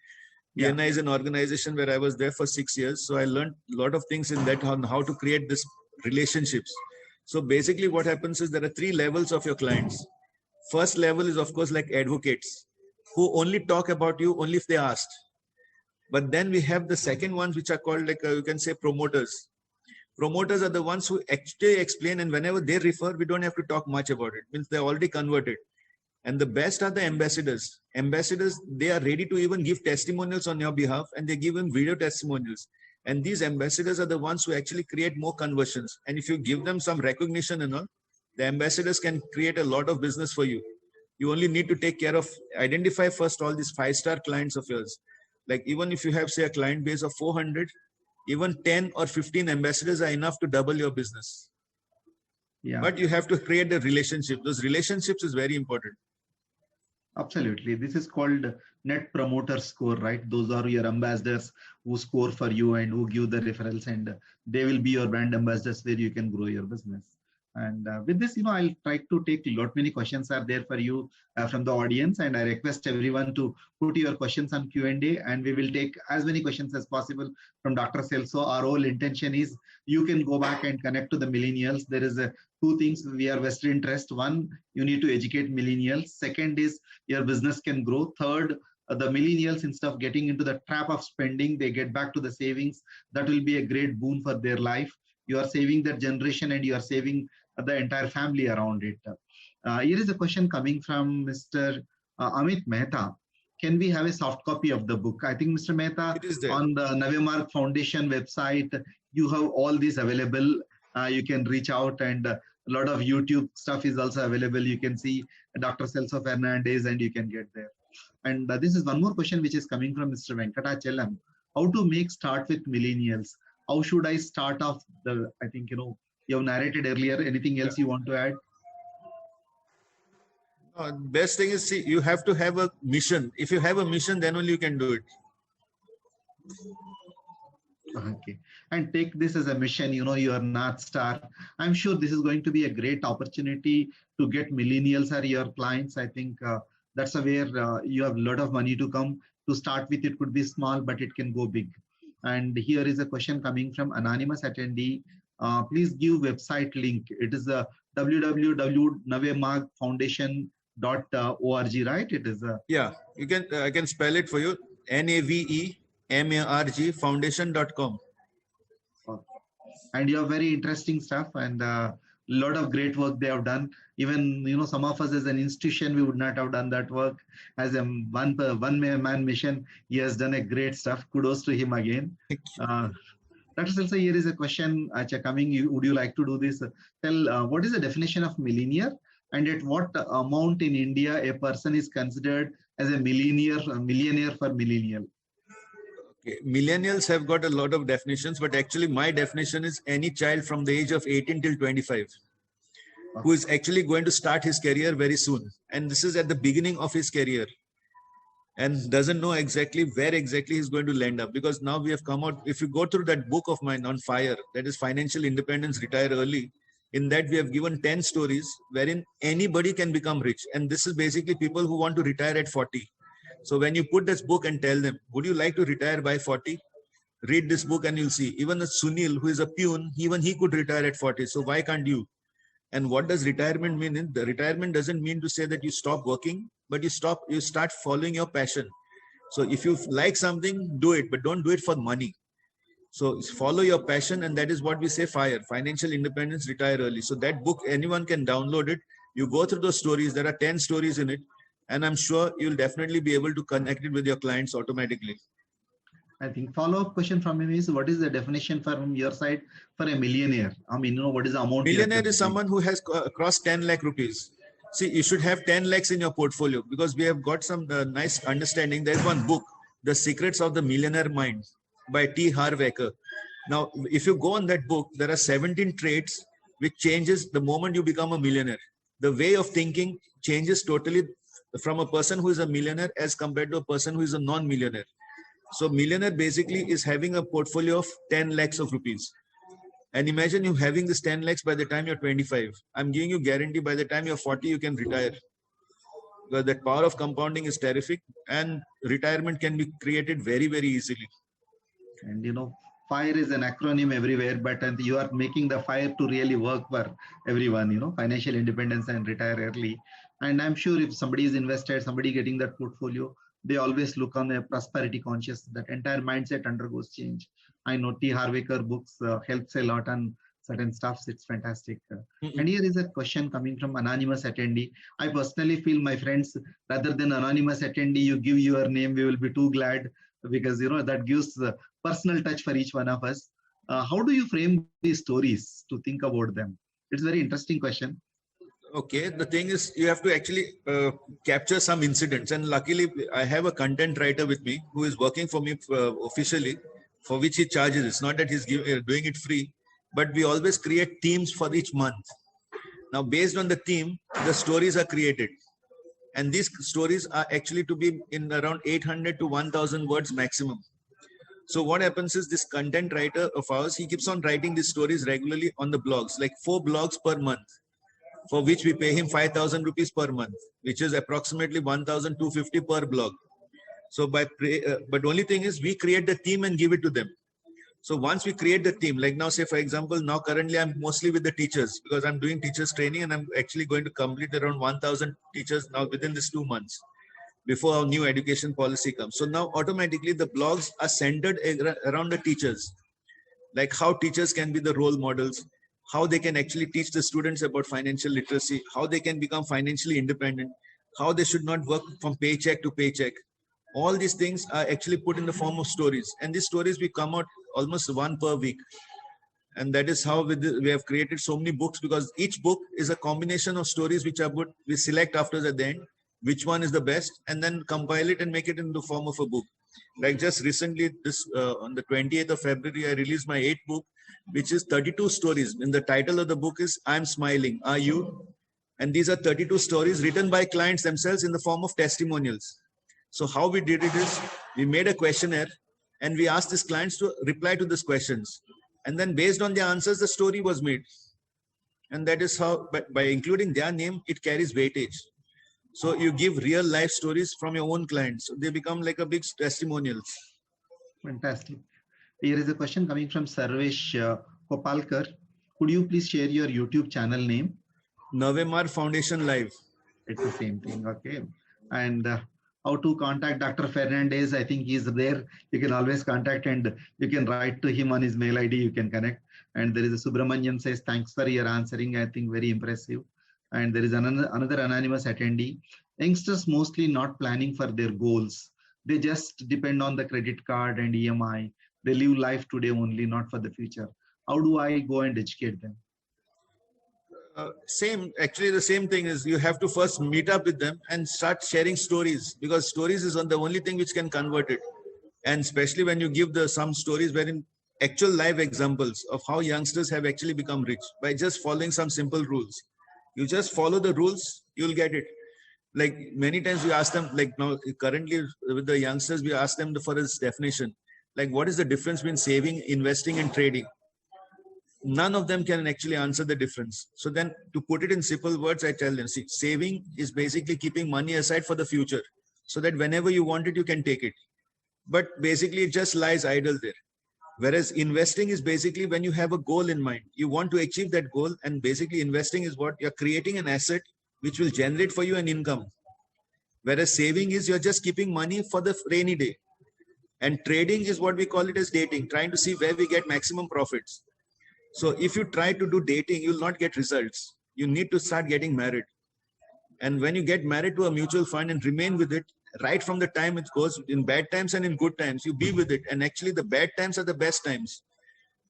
Yeah. BNI is an organization where I was there for 6 years. So I learned a lot of things in that, on how to create this relationships. So basically what happens is there are 3 levels of your clients. First level is, of course, like advocates who only talk about you only if they asked. But then we have the second ones, which are called, like you can say, promoters. Promoters are the ones who actually explain, and whenever they refer, we don't have to talk much about it. Means they're already converted. And the best are the ambassadors. Ambassadors, they are ready to even give testimonials on your behalf, and they give them video testimonials. And these ambassadors are the ones who actually create more conversions. And if you give them some recognition and all, the ambassadors can create a lot of business for you. You only need to take care of, identify first all these 5-star clients of yours. Like even if you have, say, a client base of 400, even 10 or 15 ambassadors are enough to double your business. Yeah. But you have to create the relationship. Those relationships is very important. Absolutely. This is called net promoter score, right? Those are your ambassadors who score for you and who give the referrals, and they will be your brand ambassadors where you can grow your business. And with this, I'll try to take many questions are there for you from the audience, and I request everyone to put your questions on Q&A, and we will take as many questions as possible from Dr. Celso. Our whole intention is you can go back and connect to the millennials. There is two things we are vested interest. One, you need to educate millennials. Second is your business can grow. Third, the millennials, instead of getting into the trap of spending, they get back to the savings. That will be a great boon for their life. You are saving that generation, and you are saving the entire family around it. Here is a question coming from Mr. Amit Mehta. Can we have a soft copy of the book? I think, Mr. Mehta, on the Navemark Foundation website, you have all these available. You can reach out, and a lot of YouTube stuff is also available. You can see Dr. Celso Fernandez, and you can get there. And this is one more question which is coming from Mr. Venkatachalam. How to make start with millennials? How should I start off the, I think, you have narrated earlier. Anything else you want to add? Best thing is, see, you have to have a mission. If you have a mission, then only you can do it. Okay. And take this as a mission, your North Star. I'm sure this is going to be a great opportunity to get millennials or your clients. I think that's where you have a lot of money to come. To start with, it could be small, but it can go big. And here is a question coming from anonymous attendee. Please give website link. It is www.navemarkfoundation.org, right? It is yeah, you can I can spell it for you. NAVEMARG foundation.com. And you have very interesting stuff, and a lot of great work they have done. Even some of us as an institution, we would not have done that work. As a one-man mission, he has done a great stuff. Kudos to him again. Dr. Celso, here is a question coming. Would you like to do this? Tell what is the definition of millionaire, and at what amount in India a person is considered as a millionaire for millennial? Okay. Millennials have got a lot of definitions, but actually my definition is any child from the age of 18 till 25 who is actually going to start his career very soon. And this is at the beginning of his career and doesn't know exactly where exactly he's going to land up, because now we have come out. If you go through that book of mine on fire, that is Financial Independence, Retire Early, in that we have given 10 stories wherein anybody can become rich. And this is basically people who want to retire at 40. So when you put this book and tell them, would you like to retire by 40? Read this book and you'll see. Even a Sunil, who is a peon, even he could retire at 40. So why can't you? And what does retirement mean? The retirement doesn't mean to say that you stop working, but you start following your passion. So if you like something, do it, but don't do it for money. So follow your passion, and that is what we say, FIRE, Financial Independence, Retire Early. So that book, anyone can download it. You go through those stories. There are 10 stories in it. And I'm sure you'll definitely be able to connect it with your clients automatically. I think follow-up question from him is, what is the definition from your side for a millionaire? I mean, what is the amount? Millionaire is someone who has crossed 10 lakh rupees. See, you should have 10 lakhs in your portfolio, because we have got some nice understanding. There's one book, The Secrets of the Millionaire Mind by T. Harv Eker. Now, if you go on that book, there are 17 traits which changes the moment you become a millionaire. The way of thinking changes totally from a person who is a millionaire as compared to a person who is a non-millionaire. So millionaire basically is having a portfolio of 10 lakhs of rupees. And imagine you having this 10 lakhs by the time you're 25. I'm giving you guarantee by the time you're 40, you can retire. Because that power of compounding is terrific, and retirement can be created very, very easily. And FIRE is an acronym everywhere, but you are making the FIRE to really work for everyone, financial independence and retire early. And I'm sure if somebody is invested, somebody getting that portfolio, they always look on a prosperity conscious. That entire mindset undergoes change. I know T. Harv Eker books helps a lot on certain stuffs. It's fantastic. And here is a question coming from anonymous attendee. I personally feel, my friends, rather than anonymous attendee, you give your name, we will be too glad, because that gives personal touch for each one of us. How do you frame these stories to think about them? It's a very interesting question. Okay, the thing is, you have to actually capture some incidents, and luckily I have a content writer with me who is working for me officially, for which he charges. It's not that he's doing it free, but we always create themes for each month. Now, based on the theme, the stories are created, and these stories are actually to be in around 800 to 1000 words maximum. So what happens is this content writer of ours, he keeps on writing these stories regularly on the blogs, like 4 blogs per month, for which we pay him 5,000 rupees per month, which is approximately 1,250 per blog. So but only thing is we create the theme and give it to them. So once we create the theme, like now, say for example, now currently I'm mostly with the teachers because I'm doing teachers training and I'm actually going to complete around 1,000 teachers now within this 2 months before our new education policy comes. So now automatically the blogs are centered around the teachers, like how teachers can be the role models, how they can actually teach the students about financial literacy, how they can become financially independent, how they should not work from paycheck to paycheck. All these things are actually put in the form of stories, and these stories we come out almost one per week. And that is how we have created so many books, because each book is a combination of stories which are put, we select after at the end which one is the best, and then compile it and make it in the form of a book. Like just recently, this on the 28th of February, I released my 8th book, which is 32 stories. And the title of the book is I'm Smiling, Are You? And these are 32 stories written by clients themselves in the form of testimonials. So how we did it is we made a questionnaire and we asked these clients to reply to these questions. And then based on their answers, the story was made. And that is how, by including their name, it carries weightage. So you give real life stories from your own clients. So they become like a big testimonials. Fantastic. Here is a question coming from Sarvesh Kopalkar. Could you please share your YouTube channel name? Navemar Foundation Live. It's the same thing. Okay. And how to contact Dr. Fernandez? I think he's there. You can always contact and you can write to him on his mail ID. You can connect. And there is a Subramanian says, thanks for your answering. I think very impressive. And there is another anonymous attendee. Youngsters mostly not planning for their goals. They just depend on the credit card and EMI. They live life today only, not for the future. How do I go and educate them? Actually the same thing is you have to first meet up with them and start sharing stories, because stories is the only thing which can convert it. And especially when you give some stories wherein actual live examples of how youngsters have actually become rich by just following some simple rules. You just follow the rules, you'll get it. Like many times we ask them, like now currently with the youngsters, we ask them for this definition. Like what is the difference between saving, investing and trading? None of them can actually answer the difference. So then to put it in simple words, I tell them, see, saving is basically keeping money aside for the future so that whenever you want it, you can take it. But basically it just lies idle there. Whereas investing is basically when you have a goal in mind, you want to achieve that goal, and basically investing is what you're creating an asset which will generate for you an income. Whereas saving is you're just keeping money for the rainy day. And trading is what we call it as dating, trying to see where we get maximum profits. So if you try to do dating, you'll not get results. You need to start getting married. And when you get married to a mutual fund and remain with it, right from the time it goes, in bad times and in good times, you be with it. And actually the bad times are the best times.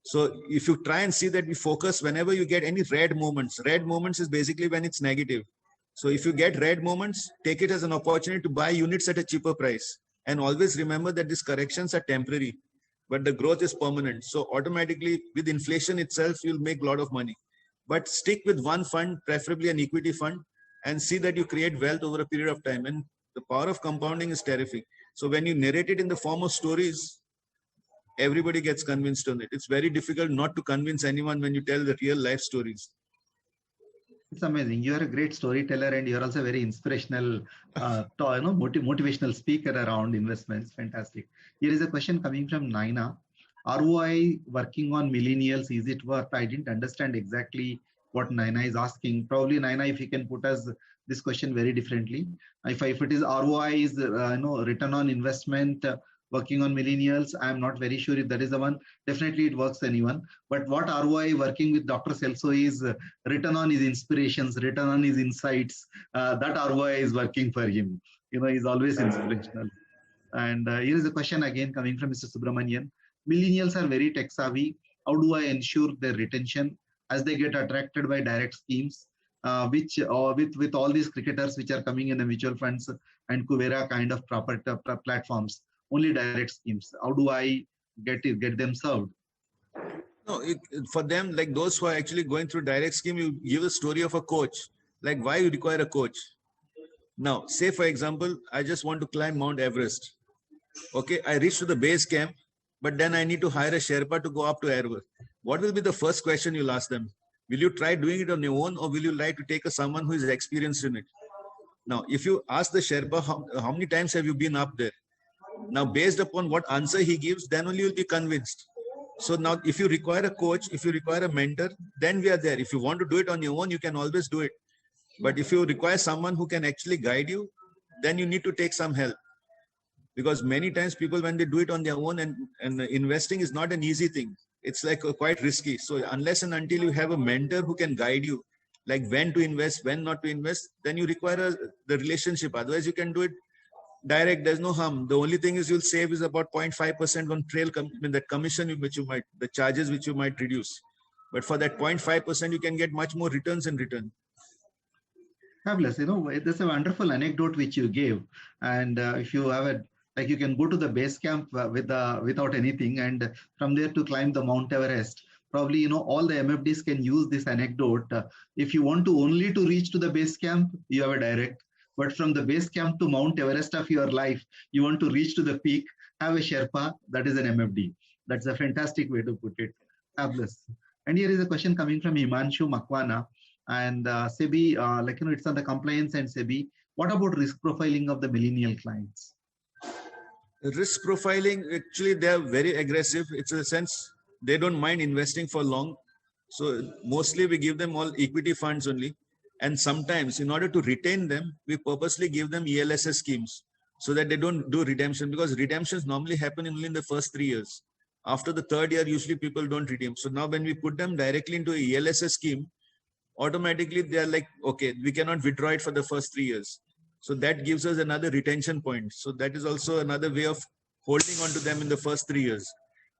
So if you try and see that we focus whenever you get any red moments is basically when it's negative. So if you get red moments, take it as an opportunity to buy units at a cheaper price. And always remember that these corrections are temporary, but the growth is permanent. So automatically with inflation itself, you'll make a lot of money. But stick with one fund, preferably an equity fund, and see that you create wealth over a period of time. And the power of compounding is terrific. So when you narrate it in the form of stories, everybody gets convinced on it. It's very difficult not to convince anyone when you tell the real life stories. It's amazing. You are a great storyteller and you're also very inspirational, motivational speaker around investments. Fantastic. Here is a question coming from Naina. ROI working on millennials, is it worth? I didn't understand exactly what Naina is asking. Probably Naina, if you can put us this question very differently. If it is ROI is return on investment, working on millennials, I'm not very sure if that is the one. Definitely it works anyone. But what ROI working with Dr. Celso is return on his inspirations, return on his insights. That ROI is working for him. He's always inspirational. And here is a question again coming from Mr. Subramanian. Millennials are very tech savvy. How do I ensure their retention as they get attracted by direct schemes, with all these cricketers which are coming in the mutual funds and Kuvera kind of platforms? Only direct schemes. How do I get them served? No, for them, like those who are actually going through direct scheme, you give a story of a coach. Like why you require a coach? Now, say for example, I just want to climb Mount Everest. Okay, I reach to the base camp but then I need to hire a Sherpa to go up to Airwork. What will be the first question you'll ask them? Will you try doing it on your own, or will you like to take someone who is experienced in it? Now, if you ask the Sherpa, how many times have you been up there? Now, based upon what answer he gives, then only you'll be convinced. So now, if you require a coach, if you require a mentor, then we are there. If you want to do it on your own, you can always do it. But if you require someone who can actually guide you, then you need to take some help. Because many times people, when they do it on their own, and investing is not an easy thing. It's like quite risky. So unless and until you have a mentor who can guide you, like when to invest, when not to invest, then you require the relationship. Otherwise, you can do it direct. There's no harm. The only thing is you'll save is about 0.5% on trail, that commission which you might, the charges which you might reduce. But for that 0.5%, you can get much more returns in return. Fabulous. There's a wonderful anecdote which you gave. And if you have a, like, you can go to the base camp without anything, and from there to climb the Mount Everest. Probably, all the MFDs can use this anecdote. If you want to only to reach to the base camp, you have a direct. But from the base camp to Mount Everest of your life, you want to reach to the peak, have a Sherpa, that is an MFD. That's a fantastic way to put it. Fabulous. And here is a question coming from Himanshu Makwana. And SEBI, it's on the compliance and SEBI. What about risk profiling of the millennial clients? Risk profiling, actually, they are very aggressive. It's a sense they don't mind investing for long. So mostly we give them all equity funds only. And sometimes in order to retain them, we purposely give them ELSS schemes so that they don't do redemption, because redemptions normally happen only in the first 3 years. After the third year, usually people don't redeem. So now when we put them directly into a ELSS scheme, automatically they are like, okay, we cannot withdraw it for the first 3 years. So that gives us another retention point. So that is also another way of holding on to them in the first 3 years.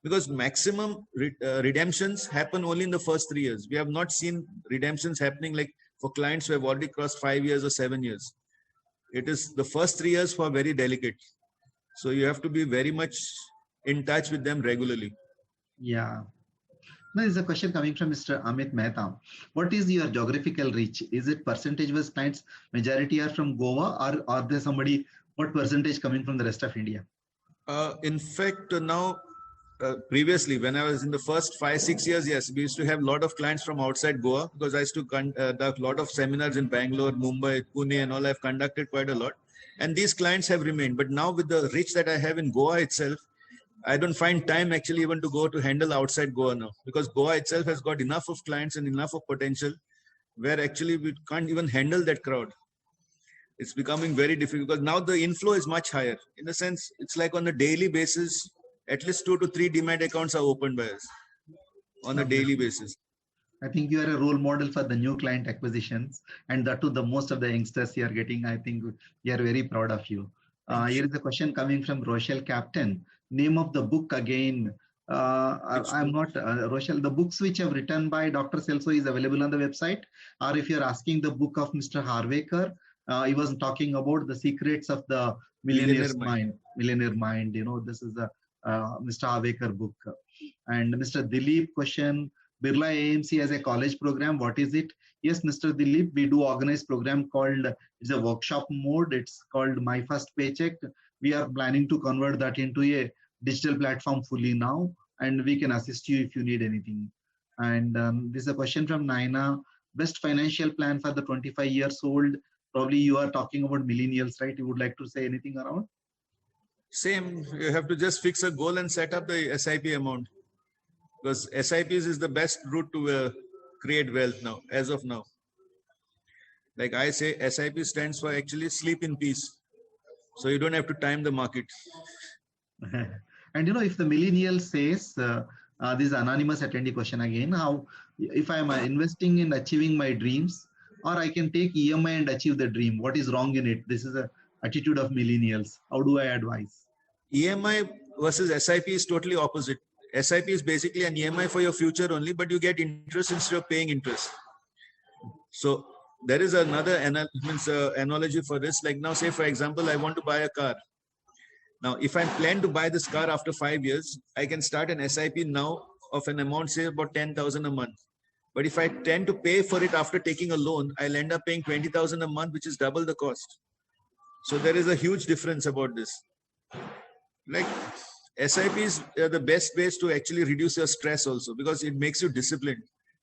Because maximum redemptions happen only in the first 3 years. We have not seen redemptions happening like for clients who have already crossed 5 years or 7 years. It is the first 3 years who are very delicate. So you have to be very much in touch with them regularly. Yeah. Now, there's a question coming from Mr. Amit Mehta. What is your geographical reach? Is it percentage-wise clients, majority are from Goa, or are there somebody, what percentage coming from the rest of India? In fact, now, previously, when I was in the first 5-6 years, yes, we used to have a lot of clients from outside Goa, because I used to conduct a lot of seminars in Bangalore, Mumbai, Pune, and all. I've conducted quite a lot. And these clients have remained. But now with the reach that I have in Goa itself, I don't find time actually even to go to handle outside Goa now, because Goa itself has got enough of clients and enough of potential where actually we can't even handle that crowd. It's becoming very difficult because now the inflow is much higher. In a sense, it's like on a daily basis, at least 2 to 3 demat accounts are opened by us on a daily basis. I think you are a role model for the new client acquisitions, and that too, the most of the youngsters you are getting. I think we are very proud of you. Here is a question coming from Rochelle Captain. Name of the book again. I'm not, Rochelle, the books which have written by Dr. Celso is available on the website. Or if you're asking the book of Mr. Harvekar, he was talking about the secrets of the millionaire's mind. Millionaire mind, this is the Mr. Harvekar book. And Mr. Dilip question, Birla AMC has a college program. What is it? Yes, Mr. Dilip, we do organize program called, it's a workshop mode. It's called My First Paycheck. We are planning to convert that into a digital platform fully now, and we can assist you if you need anything. And this is a question from Naina. Best financial plan for the 25 years old. Probably you are talking about millennials, right? You would like to say anything around? Same. You have to just fix a goal and set up the SIP amount, because SIPs is the best route to create wealth now, as of now. Like I say, SIP stands for actually sleep in peace. So you don't have to time the market. And if the millennial says, this is anonymous attendee question again, how if I'm investing in achieving my dreams, or I can take EMI and achieve the dream, what is wrong in it? This is a attitude of millennials. How do I advise? EMI versus SIP is totally opposite. SIP is basically an EMI for your future only, but you get interest instead of paying interest. So there is another analogy for this. Like now, say for example, I want to buy a car. Now, if I plan to buy this car after 5 years, I can start an SIP now of an amount, say about 10,000 a month. But if I tend to pay for it after taking a loan, I'll end up paying 20,000 a month, which is double the cost. So there is a huge difference about this. Like SIPs are the best ways to actually reduce your stress also, because it makes you disciplined.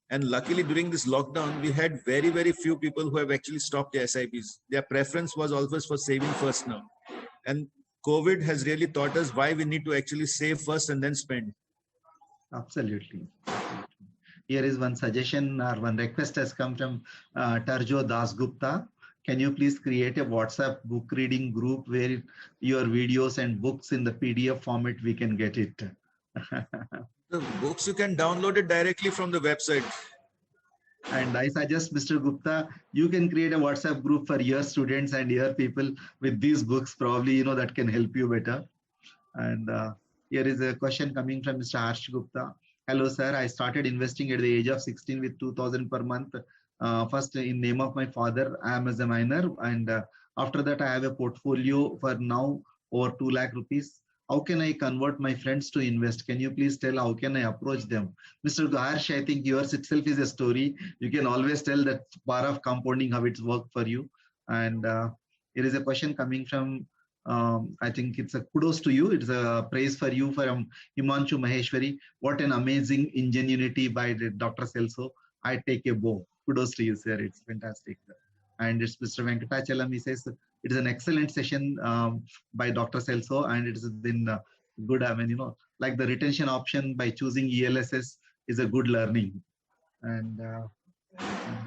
And luckily during this lockdown, we had very, very few people who have actually stopped their SIPs. Their preference was always for saving first now. And COVID has really taught us why we need to actually save first and then spend. Absolutely. Here is one suggestion or one request has come from Tarjo Dasgupta. Can you please create a WhatsApp book reading group where your videos and books in the PDF format, we can get it. The books, you can download it directly from the website. And I suggest, Mr. Gupta, you can create a WhatsApp group for your students and your people with these books. Probably, you know, that can help you better. And here is a question coming from Mr. Harsh Gupta. Hello, sir. I started investing at the age of 16 with 2,000 per month. First, in name of my father, I am as a minor. And after that, I have a portfolio for now over 2 lakh rupees. How can I convert my friends to invest? Can you please tell how can I approach them? Mr. Harsh, I think yours itself is a story. You can always tell that power of compounding, how it's worked for you. And here is a question coming from, I think it's a kudos to you. It's a praise for you from Himanshu Maheshwari. What an amazing ingenuity by Dr. Celso. I take a bow. Kudos to you, sir. It's fantastic. And it's Mr. Venkatachalam. He says, it is an excellent session by Dr. Celso, and it has been good. I mean, you know, like the retention option by choosing ELSS is a good learning. And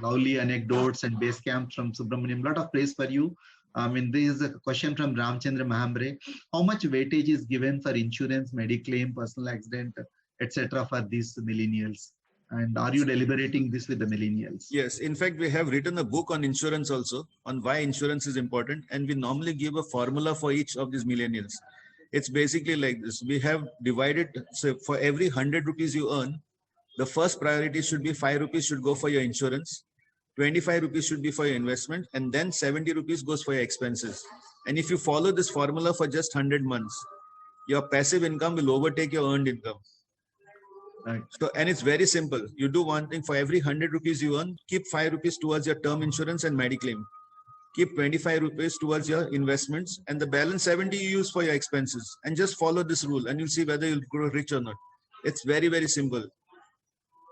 lovely anecdotes and base camps from Subramaniam. Lot of praise for you. I mean, there is a question from Ramchandra Mahambre. How much weightage is given for insurance, mediclaim, personal accident, etc. for these millennials? And are you deliberating this with the millennials? Yes, in fact, we have written a book on insurance also, on why insurance is important. And we normally give a formula for each of these millennials. It's basically like this. We have divided, so for every 100 rupees you earn, the first priority should be 5 rupees should go for your insurance, 25 rupees should be for your investment, and then 70 rupees goes for your expenses. And if you follow this formula for just 100 months, your passive income will overtake your earned income. Right. So, and it's very simple. You do one thing: for every 100 rupees you earn, keep 5 rupees towards your term insurance and mediclaim. Keep 25 rupees towards your investments, and the balance 70 you use for your expenses. And just follow this rule, and you'll see whether you'll grow rich or not. It's very, very simple.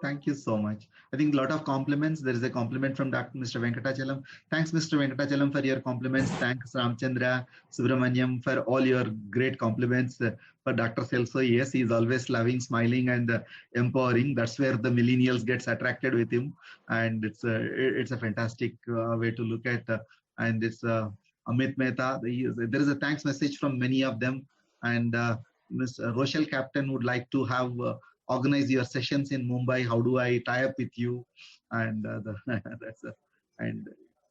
Thank you so much. I think a lot of compliments. There is a compliment from Mr. Venkatachalam. Thanks, Mr. Venkatachalam, for your compliments. Thanks, Ramchandra Subramaniam, for all your great compliments. For Dr. Celso, yes, he is always loving, smiling, and empowering. That's where the millennials gets attracted with him, and it's a fantastic way to look at. And it's Amit Mehta. There is a thanks message from many of them, and Ms. Rochelle Captain would like to have. Organize your sessions in Mumbai. How do I tie up with you? And and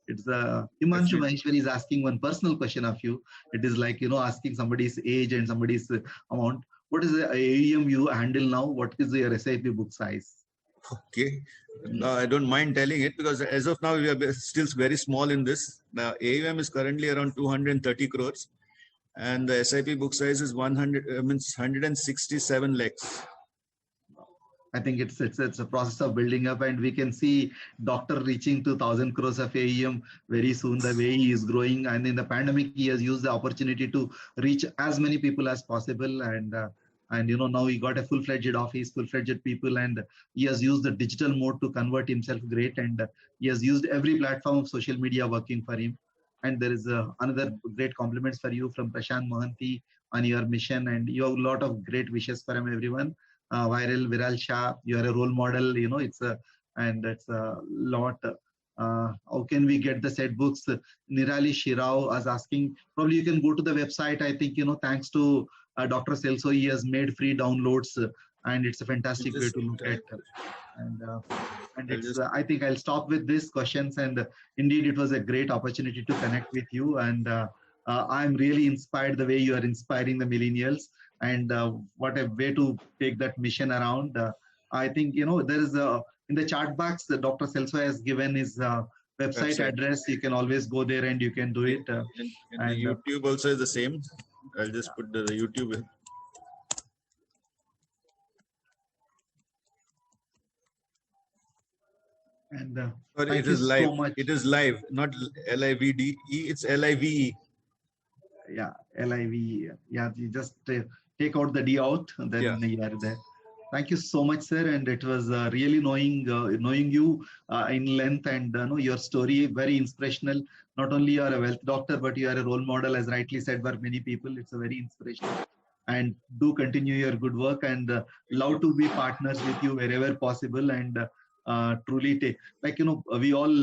it's Himanshu Maheshwari is asking one personal question of you. It is like, you know, asking somebody's age and somebody's amount. What is the AUM you handle now? What is your SIP book size? Okay, no, I don't mind telling it, because as of now we are still very small in this. Now AUM is currently around 230 crores, and the SIP book size is 167 lakhs. I think it's a process of building up, and we can see Doctor reaching to 1,000 crores of AUM very soon. The way he is growing, and in the pandemic, he has used the opportunity to reach as many people as possible. And you know, now he got a full-fledged office, full-fledged people, and he has used the digital mode to convert himself great. And he has used every platform of social media working for him. And there is another great compliments for you from Prashant Mohanty on your mission, and you have a lot of great wishes for him, everyone. Viral Shah, you are a role model, you know, it's a lot. How can we get the set books? Nirali Shirao was asking, probably you can go to the website. I think, you know, thanks to Dr. Celso, he has made free downloads, and it's a fantastic way to look at. And it's, I think I'll stop with these questions. And indeed, it was a great opportunity to connect with you. And I'm really inspired the way you are inspiring the millennials. And what a way to take that mission around. I think, you know, there is in the chat box, Dr. Celso has given his website address. You can always go there and you can do it. And the YouTube also is the same. I'll just put the YouTube in. And sorry, it is live. So it is live, not LIVDE. It's LIVE. Yeah, LIVE. Yeah, you just take out the D out, then Yeah. you are there. Thank you so much, sir. And it was really knowing you in length and know your story, very inspirational. Not only you are a wealth doctor, but you are a role model, as rightly said by many people. It's a very inspirational. And do continue your good work, and love to be partners with you wherever possible. And truly take, like, we all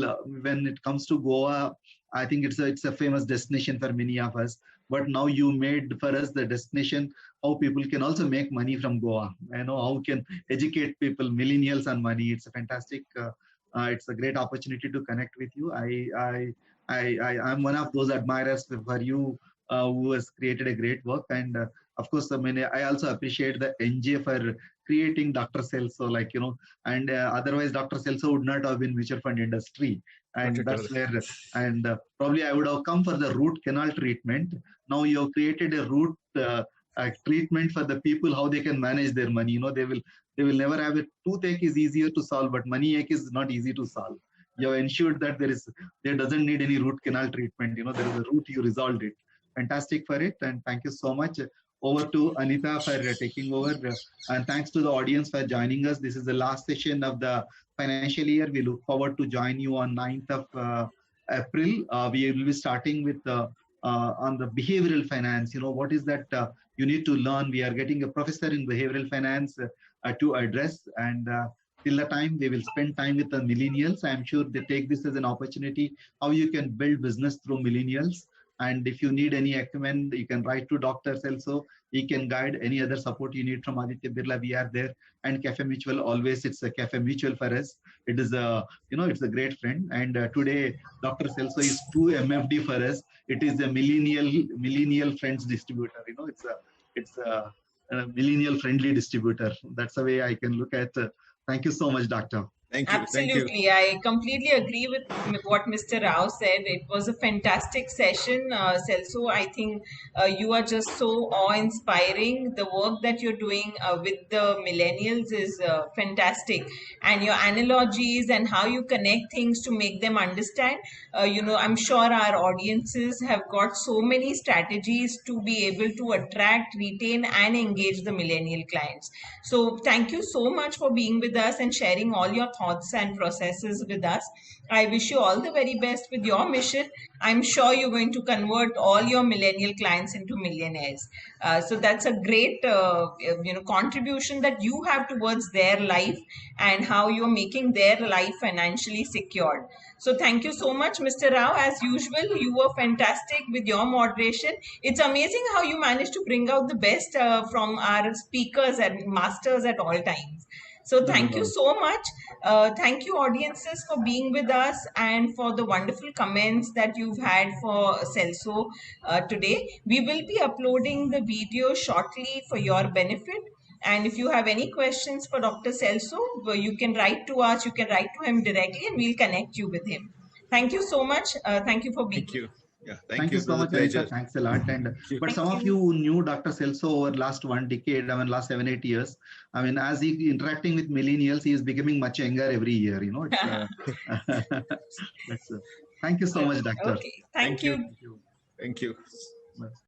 when it comes to Goa, I think it's a famous destination for many of us. But now you made for us the destination how people can also make money from Goa. I know how can educate people, millennials, on money. It's a fantastic. It's a great opportunity to connect with you. I'm one of those admirers for you who has created a great work. And of course, I also appreciate the NJ for creating Dr. Celso, and otherwise Dr. Celso would not have been mutual fund industry. And that's where, and probably I would have come for the root canal treatment. Now you have created a root treatment for the people, how they can manage their money. They will never have a toothache is easier to solve, but money ache is not easy to solve. You have ensured that there doesn't need any root canal treatment. There is a root, you resolved it. Fantastic for it, and thank you so much. Over to Anita for taking over, and thanks to the audience for joining us. This is the last session of the financial year. We look forward to join you on 9th of April. We will be starting with on the behavioral finance. What is that you need to learn? We are getting a professor in behavioral finance to address, and till the time we will spend time with the millennials. I am sure they take this as an opportunity how you can build business through millennials. And if you need any acumen, you can write to Dr. Celso. He can guide any other support you need from Aditya Birla. We are there. And Cafe Mutual, always it's a Cafe Mutual for us. It is it's a great friend. And today, Dr. Celso is 2 MFD for us. It is a millennial friends distributor. It's a millennial friendly distributor. That's the way I can look at. Thank you so much, Doctor. Thank you. Absolutely. Thank you. I completely agree with what Mr. Rao said. It was a fantastic session. Celso, I think you are just so awe-inspiring. The work that you're doing with the millennials is fantastic. And your analogies and how you connect things to make them understand. I'm sure our audiences have got so many strategies to be able to attract, retain, and engage the millennial clients. So thank you so much for being with us and sharing all your thoughts and processes with us. I wish you all the very best with your mission. I'm sure you're going to convert all your millennial clients into millionaires. So that's a great contribution that you have towards their life and how you're making their life financially secured. So thank you so much, Mr. Rao. As usual, you were fantastic with your moderation. It's amazing how you managed to bring out the best from our speakers and masters at all times. So thank you so much. Thank you, audiences, for being with us and for the wonderful comments that you've had for Celso today. We will be uploading the video shortly for your benefit. And if you have any questions for Dr. Celso, you can write to us, you can write to him directly, and we'll connect you with him. Thank you so much. Thank you for being here. Yeah, thank you so much, Anita. Thanks a lot. And but some of you knew Dr. Celso over last 1 decade, last 7-8 years. As he interacting with millennials, he is becoming much younger every year. Thank you so much, Doctor. Okay. Thank you. Thank you.